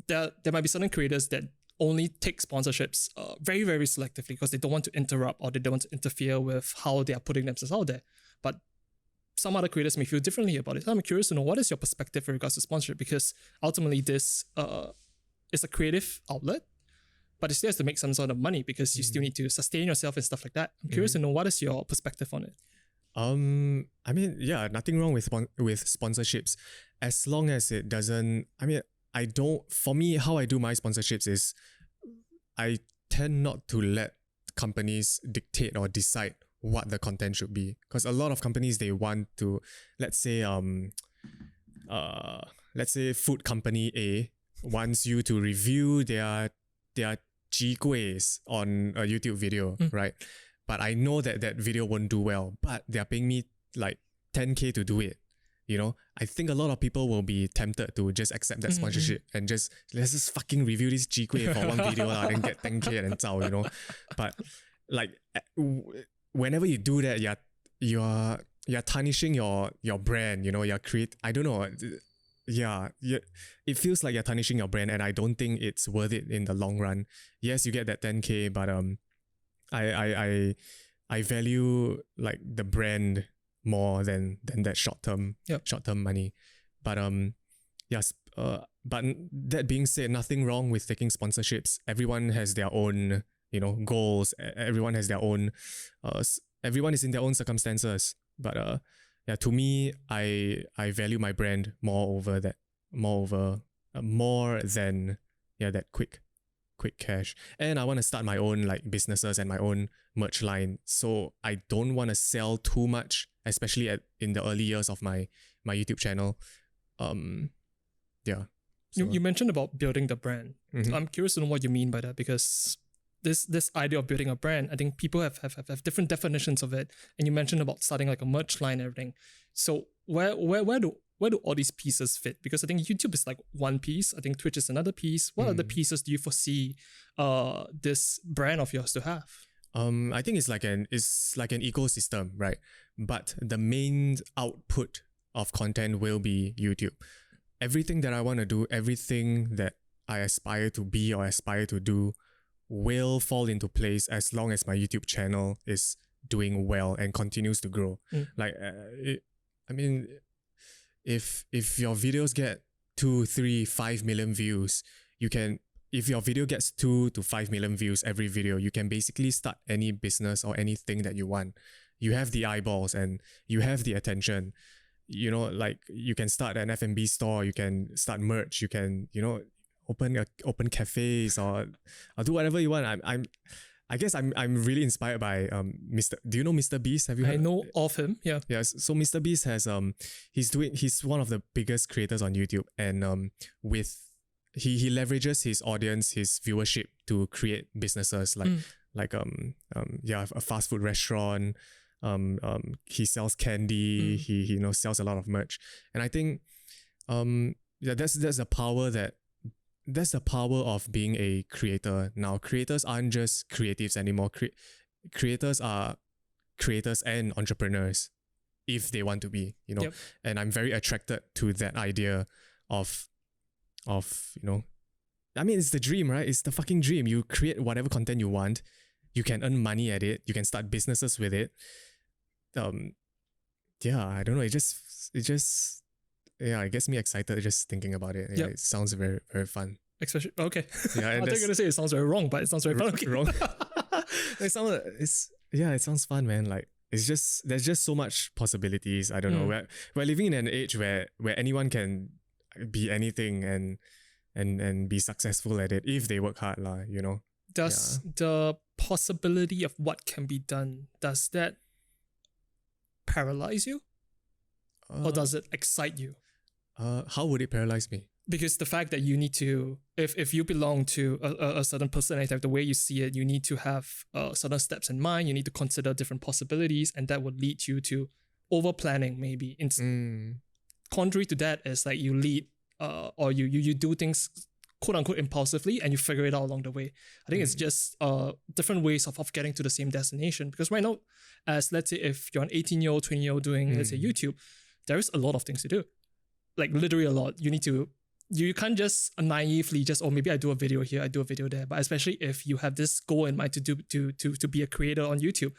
there might be certain creators that only take sponsorships very, very selectively because they don't want to interrupt or they don't want to interfere with how they are putting themselves out there. But some other creators may feel differently about it. So I'm curious to know, what is your perspective in regards to sponsorship? Because ultimately this is a creative outlet, but it still has to make some sort of money because you still need to sustain yourself and stuff like that. I'm curious to know, what is your perspective on it? I mean, yeah, nothing wrong with sponsorships as long as it doesn't. I mean, for me, how I do my sponsorships is I tend not to let companies dictate or decide what the content should be, because a lot of companies, they want to, let's say food company A wants you to review their ji guis on a YouTube video, right? But I know that video won't do well, but they're paying me like 10K to do it. You know, I think a lot of people will be tempted to just accept that sponsorship and let's just fucking review this ji gui for one video and get 10K and zao, you know. But like whenever you do that, you're tarnishing your brand, you know. I don't know. Yeah, it feels like you're tarnishing your brand, and I don't think it's worth it in the long run. Yes, you get that 10K, but I value like the brand more than that short term money. But yes, but that being said, nothing wrong with taking sponsorships. Everyone has their own, you know, goals. Everyone has their own everyone is in their own circumstances. But yeah, to me, I value my brand more than that quick cash. And I want to start my own like businesses and my own merch line, so I don't want to sell too much, especially in the early years of my YouTube channel. Yeah. So. You mentioned about building the brand. I'm curious to know what you mean by that, because this idea of building a brand, I think people have different definitions of it. And you mentioned about starting like a merch line and everything. So where do all these pieces fit? Because I think YouTube is like one piece. I think Twitch is another piece. What other pieces do you foresee this brand of yours to have? I think it's like an ecosystem, right? But the main output of content will be YouTube. Everything that I want to do, everything that I aspire to be or aspire to do will fall into place as long as my YouTube channel is doing well and continues to grow. Like, I mean, if your videos get 2, 3, 5 million views, if your video gets 2 to 5 million views every video, you can basically start any business or anything that you want. You have the eyeballs and you have the attention. You know, like you can start an F&B store, you can start merch, you can, you know, open cafes or do whatever you want. I guess I'm really inspired by Do you know Mr. Beast? Have you heard? I know of him. Yeah. Yes. So Mr. Beast has he's one of the biggest creators on YouTube, and he leverages his audience, his viewership to create businesses like a fast food restaurant. He sells candy. He sells a lot of merch, and I think that's the power that's the power of being a creator. Now, creators aren't just creatives anymore. Creators are creators and entrepreneurs if they want to be, Yep. And I'm very attracted to that idea of I mean, it's the dream, right? It's the fucking dream. You create whatever content you want. You can earn money at it. You can start businesses with it. I don't know. It gets me excited just thinking about it. Yeah, Yep. it sounds very, very fun. Especially, okay. Yeah, I thought you were going to say it sounds very wrong, but it sounds very fun. Okay. Wrong. It sounds fun, man. Like, there's just so much possibilities. I don't know. We're living in an age where anyone can be anything and be successful at it if they work hard, Does the possibility of what can be done, does that paralyze you? Or does it excite you? How would it paralyze me? Because the fact that you need to, if you belong to a certain personality type, the way you see it, you need to have certain steps in mind. You need to consider different possibilities, and that would lead you to over planning. Maybe contrary to that is like you lead, or you do things quote unquote impulsively, and you figure it out along the way. I think it's just different ways of getting to the same destination. Because right now, as let's say if you're an 18-year-old, 20-year-old doing let's say YouTube, there is a lot of things to do, like literally a lot. You can't just naively just, maybe I do a video here, I do a video there. But especially if you have this goal in mind to be a creator on YouTube,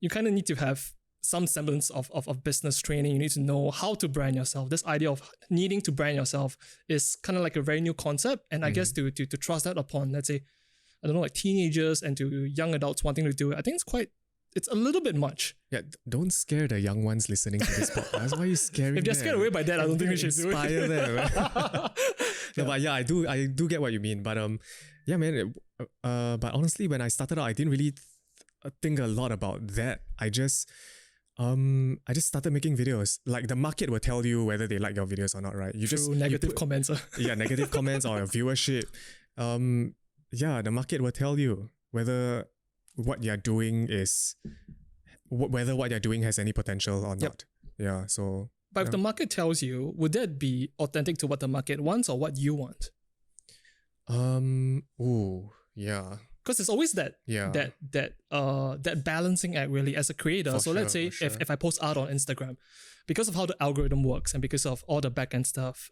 you kind of need to have some semblance of business training. You need to know how to brand yourself. This idea of needing to brand yourself is kind of like a very new concept. And I guess to trust that upon, let's say, I don't know, like teenagers and to young adults wanting to do it, I think it's a little bit much. Yeah, don't scare the young ones listening to this podcast. Why are you scaring If they're them? scared away by that, I don't think we should do it. Inspire them. But yeah, I do get what you mean. But but honestly, when I started out, I didn't really think a lot about that. I just started making videos. Like, the market will tell you whether they like your videos or not, right? Negative comments. Negative comments or your viewership. The market will tell you whether what you're doing has any potential or not. Yep. Yeah. So. But if the market tells you, would that be authentic to what the market wants or what you want? Yeah. Because it's always that balancing act really as a creator. Let's say if I post art on Instagram, because of how the algorithm works and because of all the backend stuff,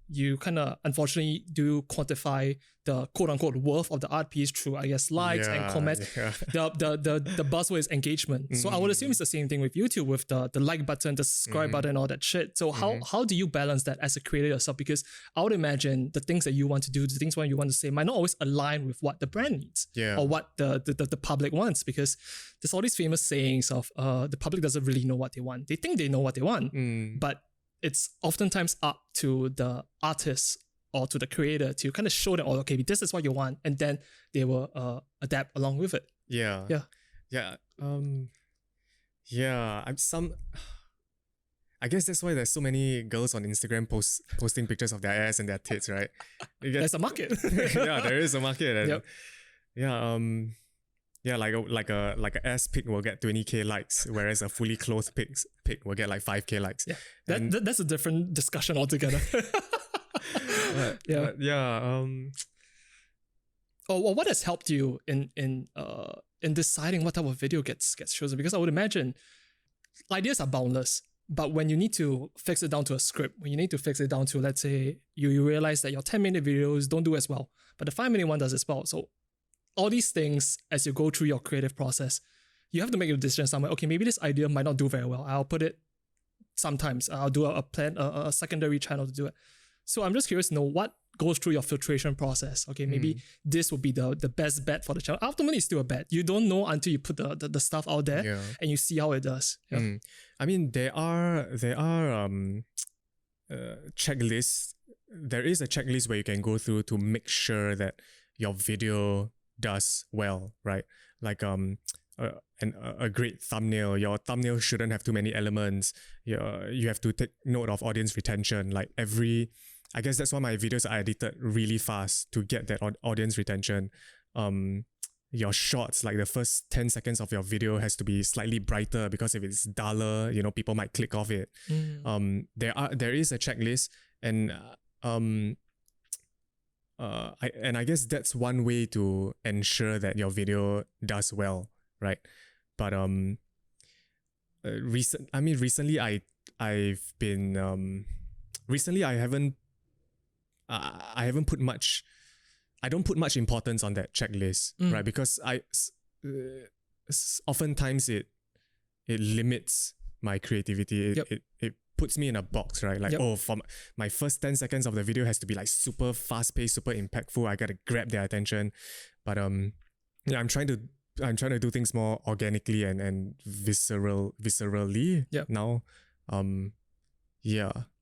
you kind of unfortunately do quantify the quote unquote worth of the art piece through, I guess, likes and comments. Yeah. The buzzword is engagement. So I would assume it's the same thing with YouTube with the like button, the subscribe button, all that shit. So how do you balance that as a creator yourself? Because I would imagine the things that you want to do, the things you want to say might not always align with what the brand needs or what the public wants, because there's all these famous sayings of the public doesn't really know what they want. They think they know what they want, but it's oftentimes up to the artist or to the creator to kind of show them, okay, this is what you want, and then they will adapt along with it. I guess that's why there's so many girls on Instagram posting pictures of their ass and their tits, right? There's a market. Yeah, there is a market. And yep. like a ass pic will get 20k likes, whereas a fully clothed pic will get like 5k likes. Yeah, that's a different discussion altogether. What has helped you in deciding what type of video gets chosen? Because I would imagine ideas are boundless, but when you need to fix it down to a script, when you need to fix it down to, let's say, you realize that your 10-minute videos don't do as well, but the 5-minute one does as well. So all these things, as you go through your creative process, you have to make a decision somewhere. Okay, maybe this idea might not do very well. I'll put it sometimes. I'll do a secondary channel to do it. So I'm just curious to know what goes through your filtration process. Okay, maybe this will be the best bet for the channel. Ultimately, it's still a bet. You don't know until you put the stuff out there and you see how it does. Yeah. I mean, there are checklists there is a checklist where you can go through to make sure that your video does well, right? Like a great thumbnail. Your thumbnail shouldn't have too many elements. You have to take note of audience retention. Like I guess that's why my videos are edited really fast to get that audience retention. Your shots, like the first 10 seconds of your video has to be slightly brighter, because if it's duller, people might click off it. There is a checklist, and I guess that's one way to ensure that your video does well, right? But recently I haven't put much. I don't put much importance on that checklist, right? Because oftentimes it limits my creativity. It puts me in a box, right? Like, for my first 10 seconds of the video has to be like super fast paced, super impactful. I gotta grab their attention. But I'm trying to do things more organically and viscerally now.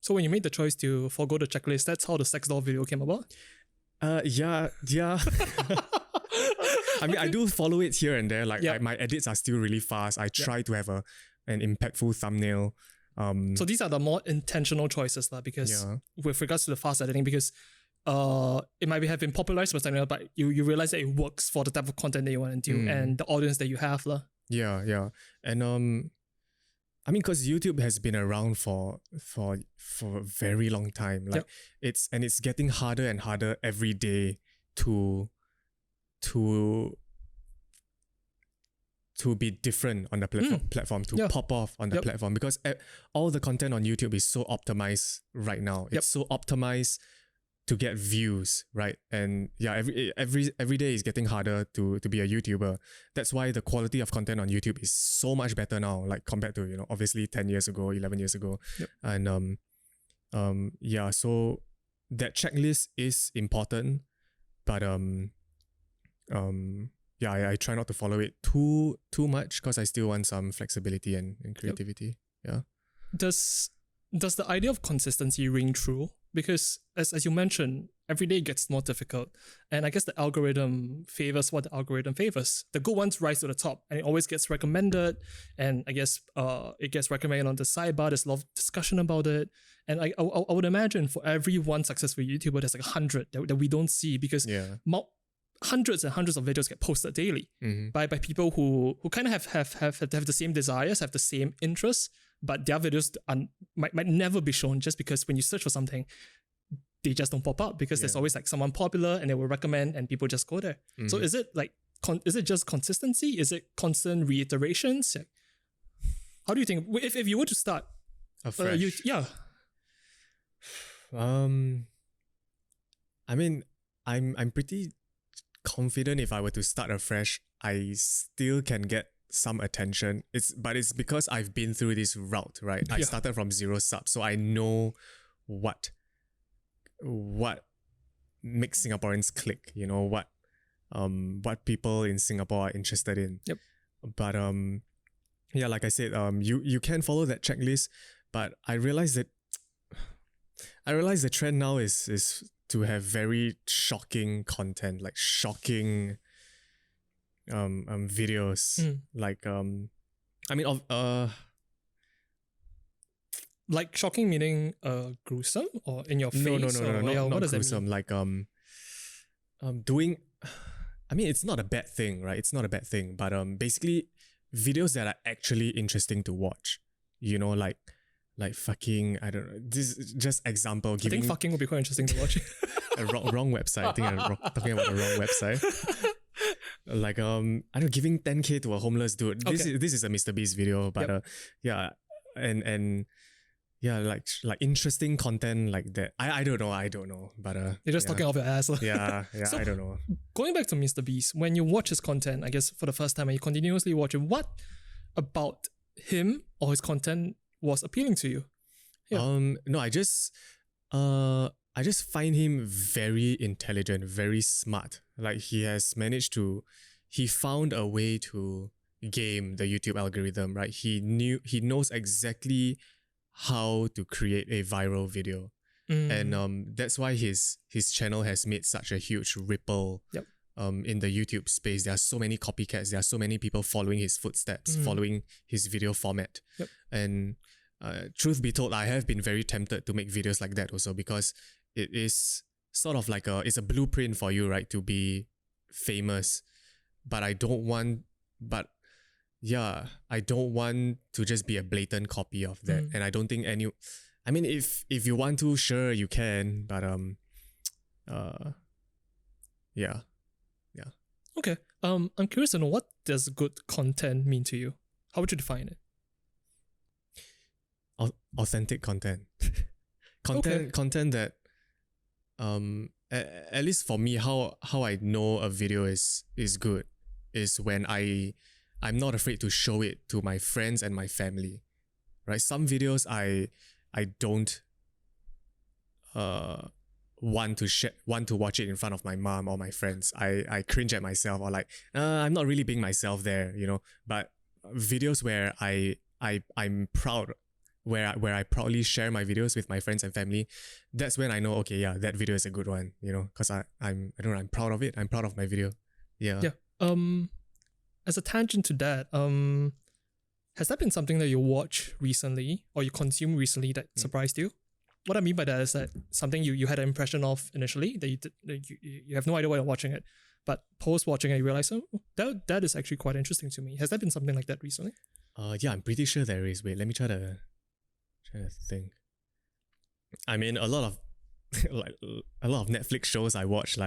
So when you made the choice to forgo the checklist, that's how the sex doll video came about? Yeah. I mean, I do follow it here and there. Like my edits are still really fast. I try to have an impactful thumbnail. So these are the more intentional choices, because with regards to the fast editing, because it might have been popularized by something else, but you realize that it works for the type of content that you want to do and the audience that you have. Yeah. And I mean, because YouTube has been around for a very long time. Like it's getting harder and harder every day to be different on the platform, to pop off on the platform, because all the content on YouTube is so optimized right now. It's so optimized to get views, right? And every day is getting harder to be a YouTuber. That's why the quality of content on YouTube is so much better now, like compared to, obviously 10 years ago, 11 years ago. And so that checklist is important, but I try not to follow it too much, because I still want some flexibility and creativity. Yeah. Does the idea of consistency ring true? Because as you mentioned, every day gets more difficult. And I guess the algorithm favors what the algorithm favors. The good ones rise to the top, and it always gets recommended. And I guess it gets recommended on the sidebar. There's a lot of discussion about it. And I would imagine for every one successful YouTuber, there's like 100 that we don't see, because hundreds and hundreds of videos get posted daily by people who kind of have the same desires, have the same interests, but their videos might never be shown, just because when you search for something, they just don't pop up, because there's always like someone popular and they will recommend and people just go there. So is it like, is it just consistency? Is it constant reiterations? How do you think, if you were to start afresh? I mean, I'm pretty confident if I were to start afresh, I still can get some attention. But it's because I've been through this route, right? I started from 0 subs, so I know what makes Singaporeans click. What people in Singapore are interested in. But like I said, you can follow that checklist, but I realize the trend now is to have very shocking content, like shocking videos. Like shocking meaning gruesome or in your face? No, not what does gruesome. That mean? Like doing. I mean, it's not a bad thing, right? It's not a bad thing, but basically videos that are actually interesting to watch. Like fucking, I don't know. This is just example. I think fucking would be quite interesting to watch. A wrong website. I think I'm talking about the wrong website. Like I don't know, giving 10k to a homeless dude. Okay. This is a Mr. Beast video, but like interesting content like that. I don't know, but you're just talking off your ass. Yeah, So, I don't know. Going back to Mr. Beast, when you watch his content, I guess for the first time and you continuously watch it, what about him or his content was appealing to you? No, I just find him very intelligent, very smart. Like he found a way to game the YouTube algorithm, right? He knows exactly how to create a viral video. and that's why his channel has made such a huge ripple. Yep. In the YouTube space, there are so many copycats. There are so many people following his footsteps, following his video format. Yep. And truth be told, I have been very tempted to make videos like that also, because it is sort of like it's a blueprint for you, right, to be famous. But I don't want to just be a blatant copy of that. And I don't think if you want to, sure, you can, but yeah. Okay. I'm curious to know, what does good content mean to you? How would you define it? Authentic content. Content that at least for me, how I know a video is good is when I'm not afraid to show it to my friends and my family. Right? Some videos I don't want to watch it in front of my mom or my friends. I cringe at myself, or like I'm not really being myself there, But videos where I'm proud, where I proudly share my videos with my friends and family, that's when I know, okay, yeah, that video is a good one, because I'm proud of it. I'm proud of my video. Yeah. Yeah. As a tangent to that, has that been something that you watched recently or you consumed recently that surprised you? What I mean by that is that something you had an impression of initially that you have no idea why you're watching it, but post watching it you realize, oh, that is actually quite interesting to me. Has that been something like that recently? Yeah, I'm pretty sure there is. Wait, let me try to think. I mean, a lot of Netflix shows I watch,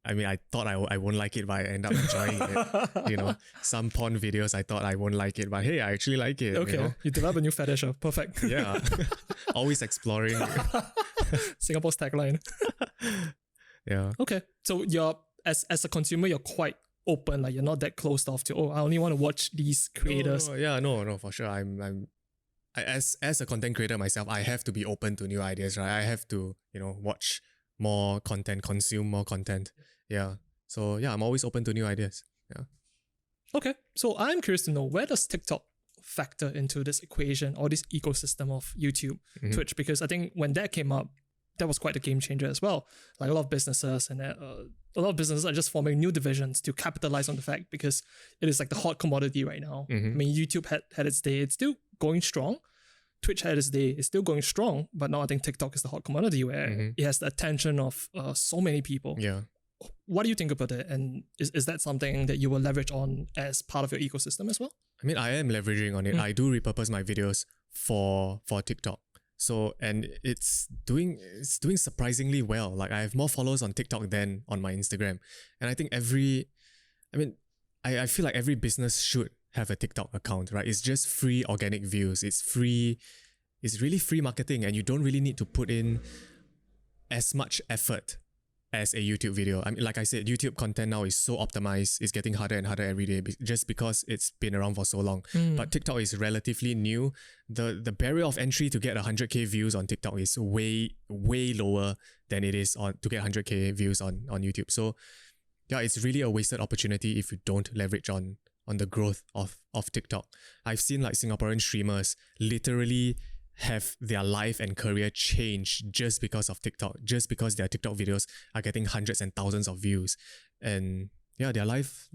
I thought I won't like it, but I end up enjoying it. Some porn videos I thought I won't like it, but hey, I actually like it. Okay, you develop a new fetish. Perfect. Yeah, always exploring. Singapore's tagline. Yeah. Okay, so you're as a consumer, you're quite open. Like you're not that closed off to, I only want to watch these creators. No, for sure. As a content creator myself, I have to be open to new ideas, right? I have to watch more content, consume more content. Yeah. So yeah, I'm always open to new ideas. Yeah. Okay. So I'm curious to know, where does TikTok factor into this equation or this ecosystem of YouTube, Twitch? Because I think when that came up, that was quite a game changer as well. Like a lot of businesses are just forming new divisions to capitalize on the fact, because it is like the hot commodity right now. I mean, YouTube had its day, it's still going strong. Twitch had its day, it's still going strong, but now I think TikTok is the hot commodity where it has the attention of so many people. Yeah. What do you think about it? And is that something that you will leverage on as part of your ecosystem as well? I mean, I am leveraging on it. I do repurpose my videos for TikTok. So, and it's doing surprisingly well. Like I have more followers on TikTok than on my Instagram. And I think I feel like every business should have a TikTok account, right? It's just free organic views. It's really free marketing, and you don't really need to put in as much effort as a YouTube video. I mean, like I said, YouTube content now is so optimized. It's getting harder and harder every day just because it's been around for so long. But TikTok is relatively new. The barrier of entry to get 100k views on TikTok is way, way lower than it is to get 100k views on YouTube. So yeah, it's really a wasted opportunity if you don't leverage on the growth of TikTok. I've seen like Singaporean streamers literally have their life and career change just because of TikTok, just because their TikTok videos are getting hundreds and thousands of views. And yeah, their lives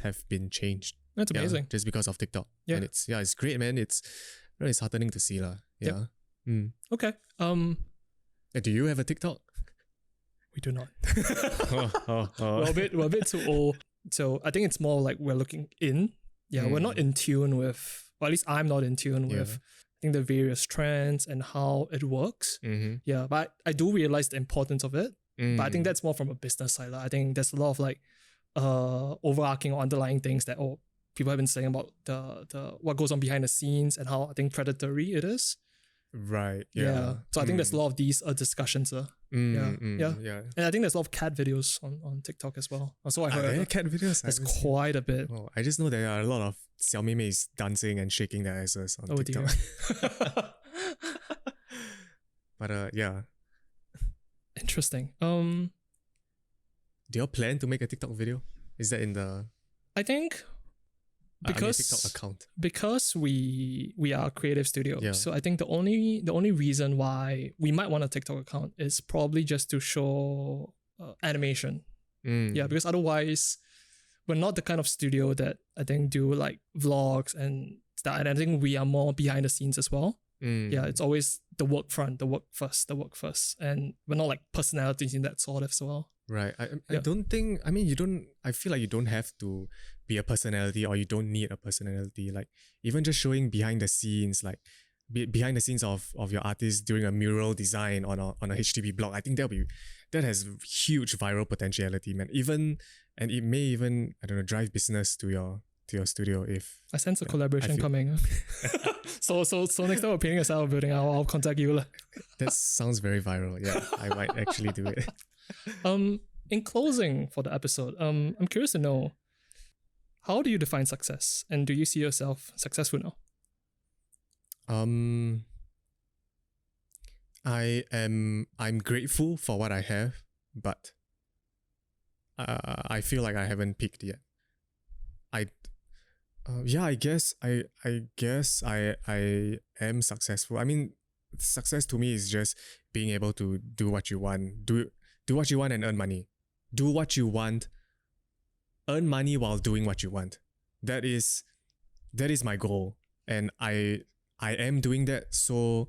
have been changed. That's amazing. Just because of TikTok. Yeah. And it's great, man. It's really heartening to see. Yeah. Yep. Okay. Do you have a TikTok? We do not. We're a bit too old. So I think it's more like we're looking in. Yeah, we're not in tune with, or at least I'm not in tune with, I think, the various trends and how it works. Yeah, but I do realize the importance of it. But I think that's more from a business side. I think there's a lot of like overarching or underlying things that people have been saying about the what goes on behind the scenes and how I think predatory it is. Right. Yeah. So I think there's a lot of these discussions. Yeah. And I think there's a lot of cat videos on TikTok as well. So I heard. Are there cat videos? There's quite a bit. Oh, I just know there are a lot of xiaomimeis dancing and shaking their asses on TikTok. Dear. But yeah. Interesting. Do you plan to make a TikTok video? Is that in the... I think Because TikTok account. Because we are a creative studio. Yeah. So I think the only reason why we might want a TikTok account is probably just to show animation. Yeah, because otherwise we're not the kind of studio that I think do like vlogs and stuff. And I think we are more behind the scenes as well. Yeah, it's always the work front, the work first. And we're not like personalities in that sort as well. Right. I don't think, I mean, I feel like you don't have to be a personality, or you don't need a personality. Like even just showing behind the scenes, like behind the scenes of your artist doing a mural design on a HTTP blog, I think that has huge viral potentiality, man. And it may even, I don't know, drive business to your studio if... I sense a collaboration coming. So next time we're painting a style building, I'll contact you. That sounds very viral. Yeah, I might actually do it. In closing for the episode, I'm curious to know, how do you define success? And do you see yourself successful now? I'm grateful for what I have, but I feel like I haven't peaked yet. I guess I am successful. I mean, success to me is just being able to do what you want, do what you want and earn money. Do what you want, earn money while doing what you want. That is my goal, and I am doing that. So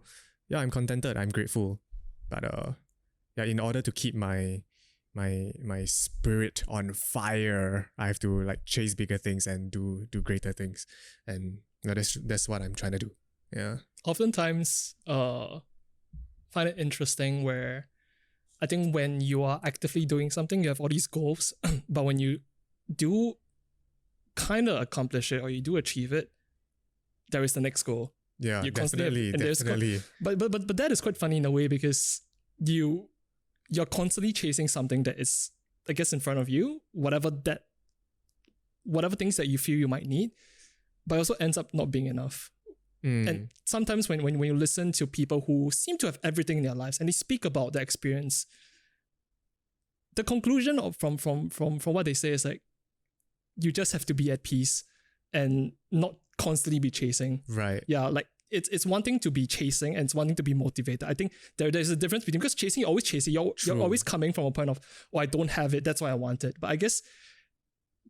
yeah, I'm contented. I'm grateful, but in order to keep my spirit on fire, I have to like chase bigger things and do greater things, and that's what I'm trying to do. Yeah. Oftentimes, find it interesting where I think when you are actively doing something, you have all these goals, but when you do kind of accomplish it or you do achieve it, there is the next goal. Yeah, you definitely. But that is quite funny in a way, because you're constantly chasing something that is, I guess, in front of you, whatever things that you feel you might need, but also ends up not being enough. And sometimes when you listen to people who seem to have everything in their lives and they speak about their experience, the conclusion from what they say is like, you just have to be at peace and not constantly be chasing. Right. Yeah, like it's one thing to be chasing and it's one thing to be motivated. I think there's a difference between, because chasing, you're always chasing. You're always coming from a point of, oh, I don't have it, that's why I want it. But I guess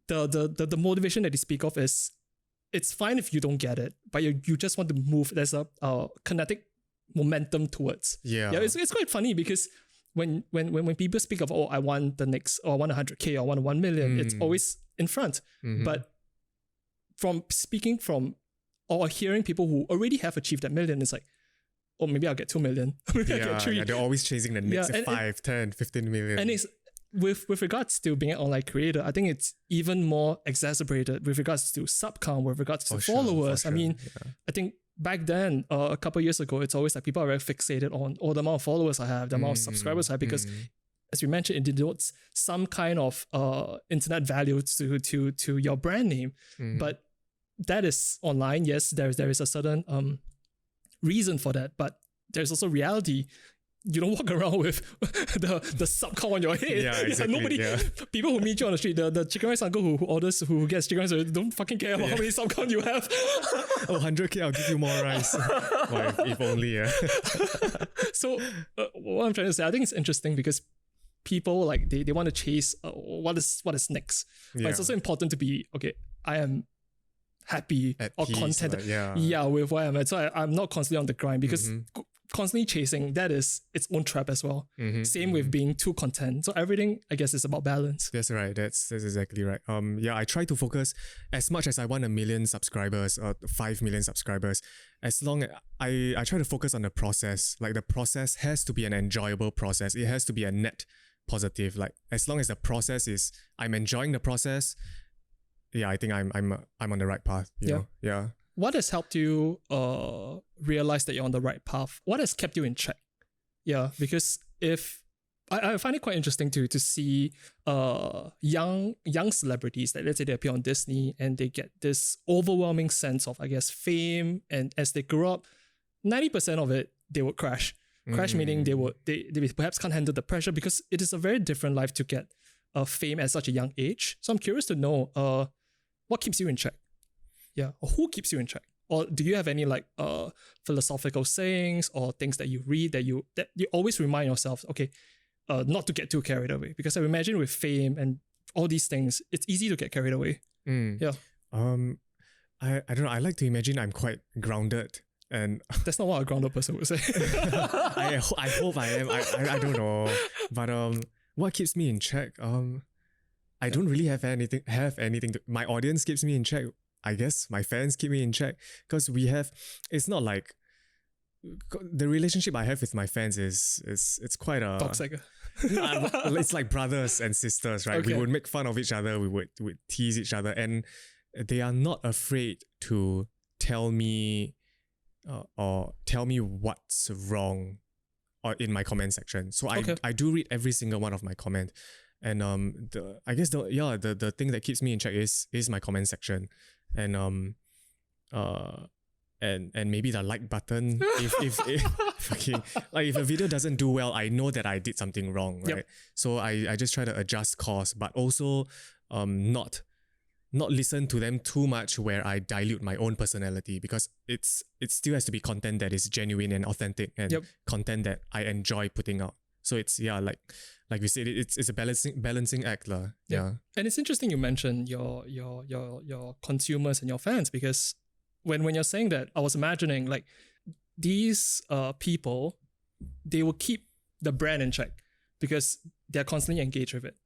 the motivation that they speak of is, it's fine if you don't get it, but you just want to move. There's a kinetic momentum towards. Yeah. Yeah, it's quite funny because when people speak of, oh, I want the next, or I want 100K, or I want 1 million, it's always in front. But from speaking from or hearing people who already have achieved that million, it's like, oh, maybe I'll get 2 million. Maybe I'll get 3. Yeah, they're always chasing the next 5, 10, 15 million. And it's with regards to being an online creator, I think it's even more exacerbated with regards to sub count, with regards to followers. Sure. I mean, I think back then, a couple of years ago, it's always like people are very fixated on, the amount of followers I have, the amount of subscribers I have, because as we mentioned, it denotes some kind of internet value to your brand name. But that is online. Yes, there is a certain reason for that, but there's also reality. You don't walk around with the sub count on your head. Yeah, exactly. People who meet you on the street, the chicken rice uncle who gets chicken rice, don't fucking care about how many sub count you have. 100K, I'll give you more rice. Well, if only, yeah. So what I'm trying to say, I think it's interesting because people like they want to chase what is next. But it's also important to be, okay, I am happy at or peace, contented with where I'm at. So I'm not constantly on the grind, because constantly chasing, that is its own trap as well. Same with being too content. So everything, I guess, is about balance. That's right. That's exactly right. I try to focus as much as I want 1 million subscribers or 5 million subscribers. As long as I try to focus on the process. Like the process has to be an enjoyable process. It has to be a net positive. Like as long as the process is, I'm enjoying the process. Yeah, I think I'm on the right path. You know? Yeah. What has helped you realize that you're on the right path? What has kept you in check? Yeah, because if I find it quite interesting to see young celebrities that, let's say, they appear on Disney and they get this overwhelming sense of, I guess, fame, and as they grow up, 90% of it they would crash. Crash meaning they perhaps can't handle the pressure, because it is a very different life to get fame at such a young age. So I'm curious to know what keeps you in check. Yeah. Or who keeps you in check? Or do you have any like philosophical sayings or things that you read that you always remind yourself, okay, not to get too carried away? Because I imagine with fame and all these things, it's easy to get carried away. Yeah. I don't know. I like to imagine I'm quite grounded, and that's not what a grounded person would say. I hope I am. I don't know, but what keeps me in check? I don't really have anything to. My audience keeps me in check. I guess my fans keep me in check because it's not like the relationship I have with my fans is it's quite a toxic. It's like brothers and sisters, right? Okay. We would make fun of each other, we would tease each other, and they are not afraid to tell me what's wrong or in my comment section. So I do read every single one of my comment. And the thing that keeps me in check is my comment section. And and maybe the like button. if if a video doesn't do well, I know that I did something wrong, right? Yep. So I just try to adjust course, but also not listen to them too much where I dilute my own personality, because it still has to be content that is genuine and authentic, and content that I enjoy putting out. So it's like we said, it's a balancing act, lah. Yeah. And it's interesting you mentioned your consumers and your fans, because when you're saying that, I was imagining like these people, they will keep the brand in check because they're constantly engaged with it.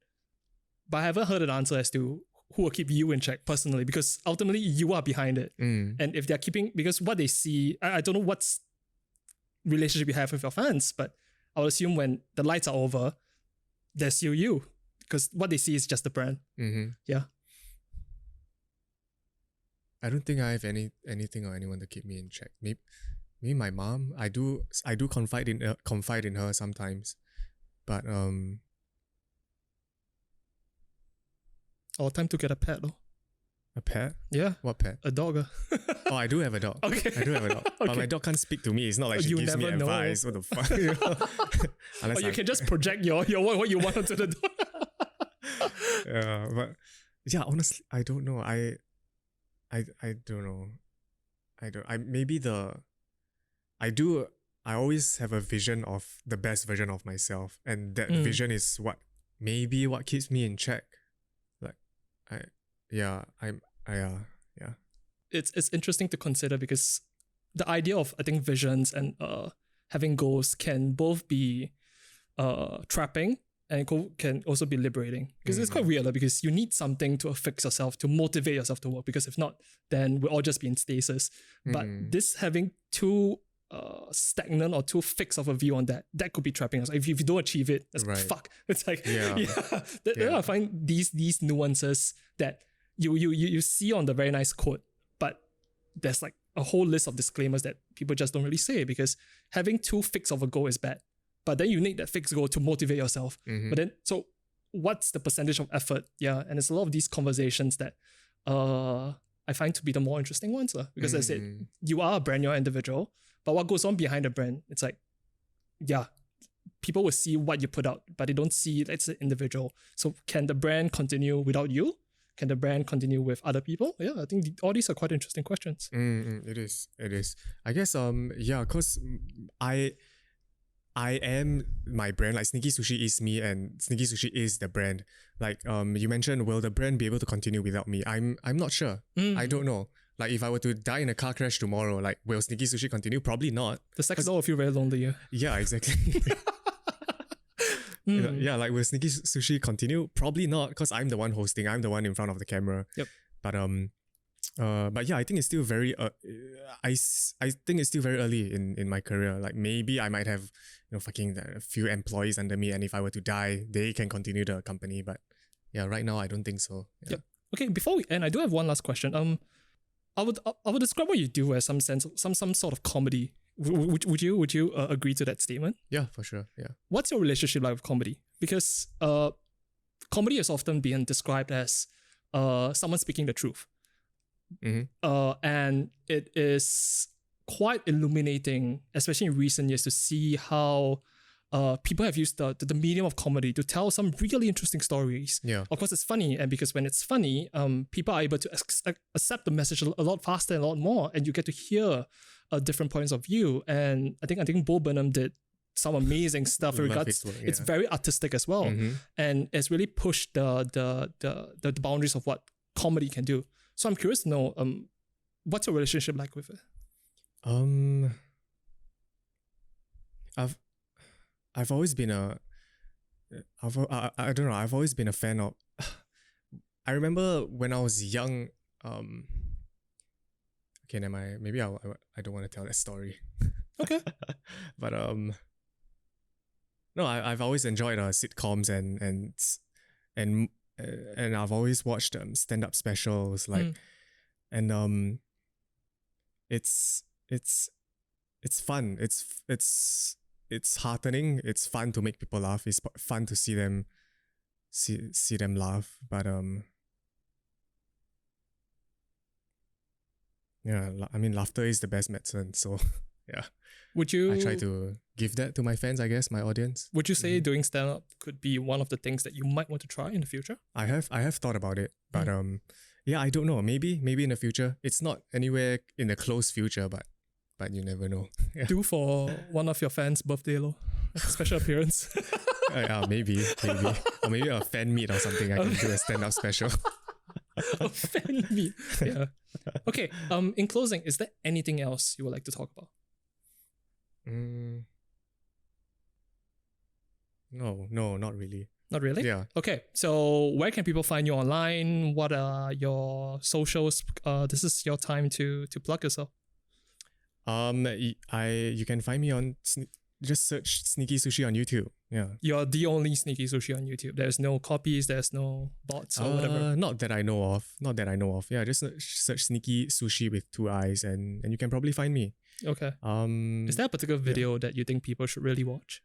But I haven't heard an answer as to who will keep you in check personally, because ultimately you are behind it. And if they're keeping, because what they see, I don't know what's relationship you have with your fans, but I would assume when the lights are over, there's still you, because what they see is just the brand. Yeah. I don't think I have anything or anyone to keep me in check. Maybe my mom. I do confide in her sometimes, but Or time to get a pet, though. A pet? Yeah. What pet? A dog. Oh, I do have a dog. Okay. I do have a dog. Okay. But my dog can't speak to me. It's not like she gives me advice. What the fuck? Or you can just project what you want onto the dog. Yeah, but yeah, honestly, I don't know. I don't know. I always have a vision of the best version of myself, and that vision is what keeps me in check. It's interesting to consider, because the idea of, I think, visions and having goals can both be trapping, and it can also be liberating, because it's quite weird, because you need something to affix yourself, to motivate yourself to work, because if not, then we'll all just be in stasis. But this having too stagnant or too fixed of a view on that could be trapping us. If you don't achieve it, that's fuck. It's like I find these nuances that you see on the very nice quote, but there's like a whole list of disclaimers that people just don't really say, because having too fixed of a goal is bad. But then you need that fixed goal to motivate yourself. But then, so what's the percentage of effort? Yeah, and it's a lot of these conversations that I find to be the more interesting ones, because as I said, you are a brand, you're an individual, but what goes on behind the brand? It's like, yeah, people will see what you put out, but they don't see it's an individual. So can the brand continue without you? Can the brand continue with other people? Yeah, I think all these are quite interesting questions. It is. I guess because I am my brand. Like Sneaky Sushii is me, and Sneaky Sushii is the brand. Like you mentioned, will the brand be able to continue without me? I'm not sure. I don't know. Like if I were to die in a car crash tomorrow, like will Sneaky Sushii continue? Probably not. The sex doll will feel very lonely. Yeah, exactly. Yeah, like will Sneaky Sushii continue? Probably not, because I'm the one hosting. I'm the one in front of the camera. Yep. But yeah, I think it's still very I think it's still very early in my career. Like maybe I might have a few employees under me, and if I were to die, they can continue the company. But yeah, right now I don't think so. Yeah. Yep. Okay, before we end, I do have one last question. I would describe what you do as some sort of comedy. Would you agree to that statement? Yeah, for sure. Yeah. What's your relationship like with comedy? Because comedy is often being described as someone speaking the truth. And it is quite illuminating, especially in recent years, to see how people have used the medium of comedy to tell some really interesting stories. Yeah. Of course, it's funny, and because when it's funny, people are able to accept the message a lot faster and a lot more, and you get to hear different points of view. And I think Bo Burnham did some amazing stuff in regards. Work, It's very artistic as well, and it's really pushed the boundaries of what comedy can do. So I'm curious to know, what's your relationship like with it? I've always been I don't know, I've always been a fan of, I remember when I was young, okay, never mind, maybe I don't want to tell that story. Okay. But no, I've always enjoyed sitcoms and I've always watched stand-up specials, like, and it's fun. It's heartening. It's fun to make people laugh. It's fun to see them laugh. But yeah, I mean, laughter is the best medicine. So yeah, I try to give that to my fans, I guess, my audience. Would you say doing stand-up could be one of the things that you might want to try in the future? I have thought about it, but yeah, I don't know. Maybe in the future. It's not anywhere in the close future, but you never know. Yeah. Do for one of your fans' birthday, special appearance. Yeah, maybe, or maybe a fan meet or something. I can do a stand-up special. A fan meet, yeah. Okay. In closing, is there anything else you would like to talk about? No, not really. Not really? Yeah. Okay, so where can people find you online? What are your socials? This is your time to plug yourself. You can find me on just search Sneaky Sushii on YouTube. Yeah. You're the only Sneaky Sushii on YouTube. There's no copies, there's no bots or whatever. Not that I know of. Yeah, just search Sneaky Sushii with 2 eyes and you can probably find me. Okay. Is there a particular video that you think people should really watch?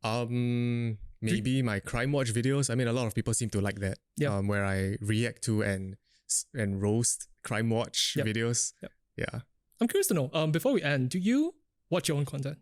Maybe my crime watch videos. I mean, a lot of people seem to like that. Yeah. Where I react to and roast crime watch videos. Yep. Yeah. I'm curious to know, before we end, do you watch your own content?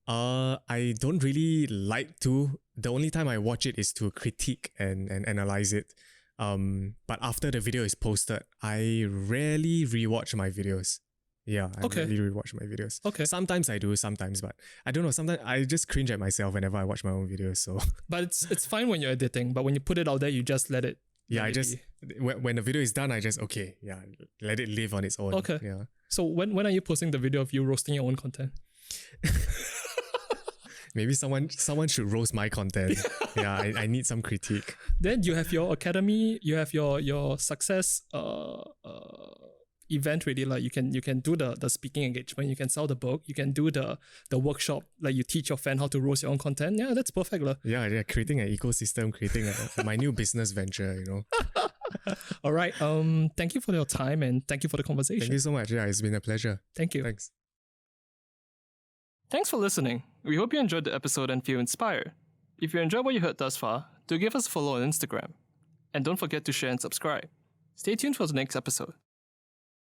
I don't really like to. The only time I watch it is to critique and analyze it. But after the video is posted, I rarely rewatch my videos. Yeah, I rarely rewatch my videos. Okay. Sometimes I do, sometimes, but I don't know. Sometimes I just cringe at myself whenever I watch my own videos. So. But it's fine when you're editing, but when you put it out there, you just let it. Yeah, when the video is done, I just let it live on its own. Okay. Yeah. So when are you posting the video of you roasting your own content? Maybe someone should roast my content. Yeah, I need some critique. Then you have your academy, you have your success event really, like you can do the speaking engagement, you can sell the book, you can do the workshop, like you teach your fan how to roast your own content. Yeah, that's perfect. Yeah, creating an ecosystem, creating my new business venture, you know. All right. Thank you for your time and thank you for the conversation. Thank you so much. Yeah, it's been a pleasure. Thank you. Thanks. Thanks for listening. We hope you enjoyed the episode and feel inspired. If you enjoyed what you heard thus far, do give us a follow on Instagram. And don't forget to share and subscribe. Stay tuned for the next episode.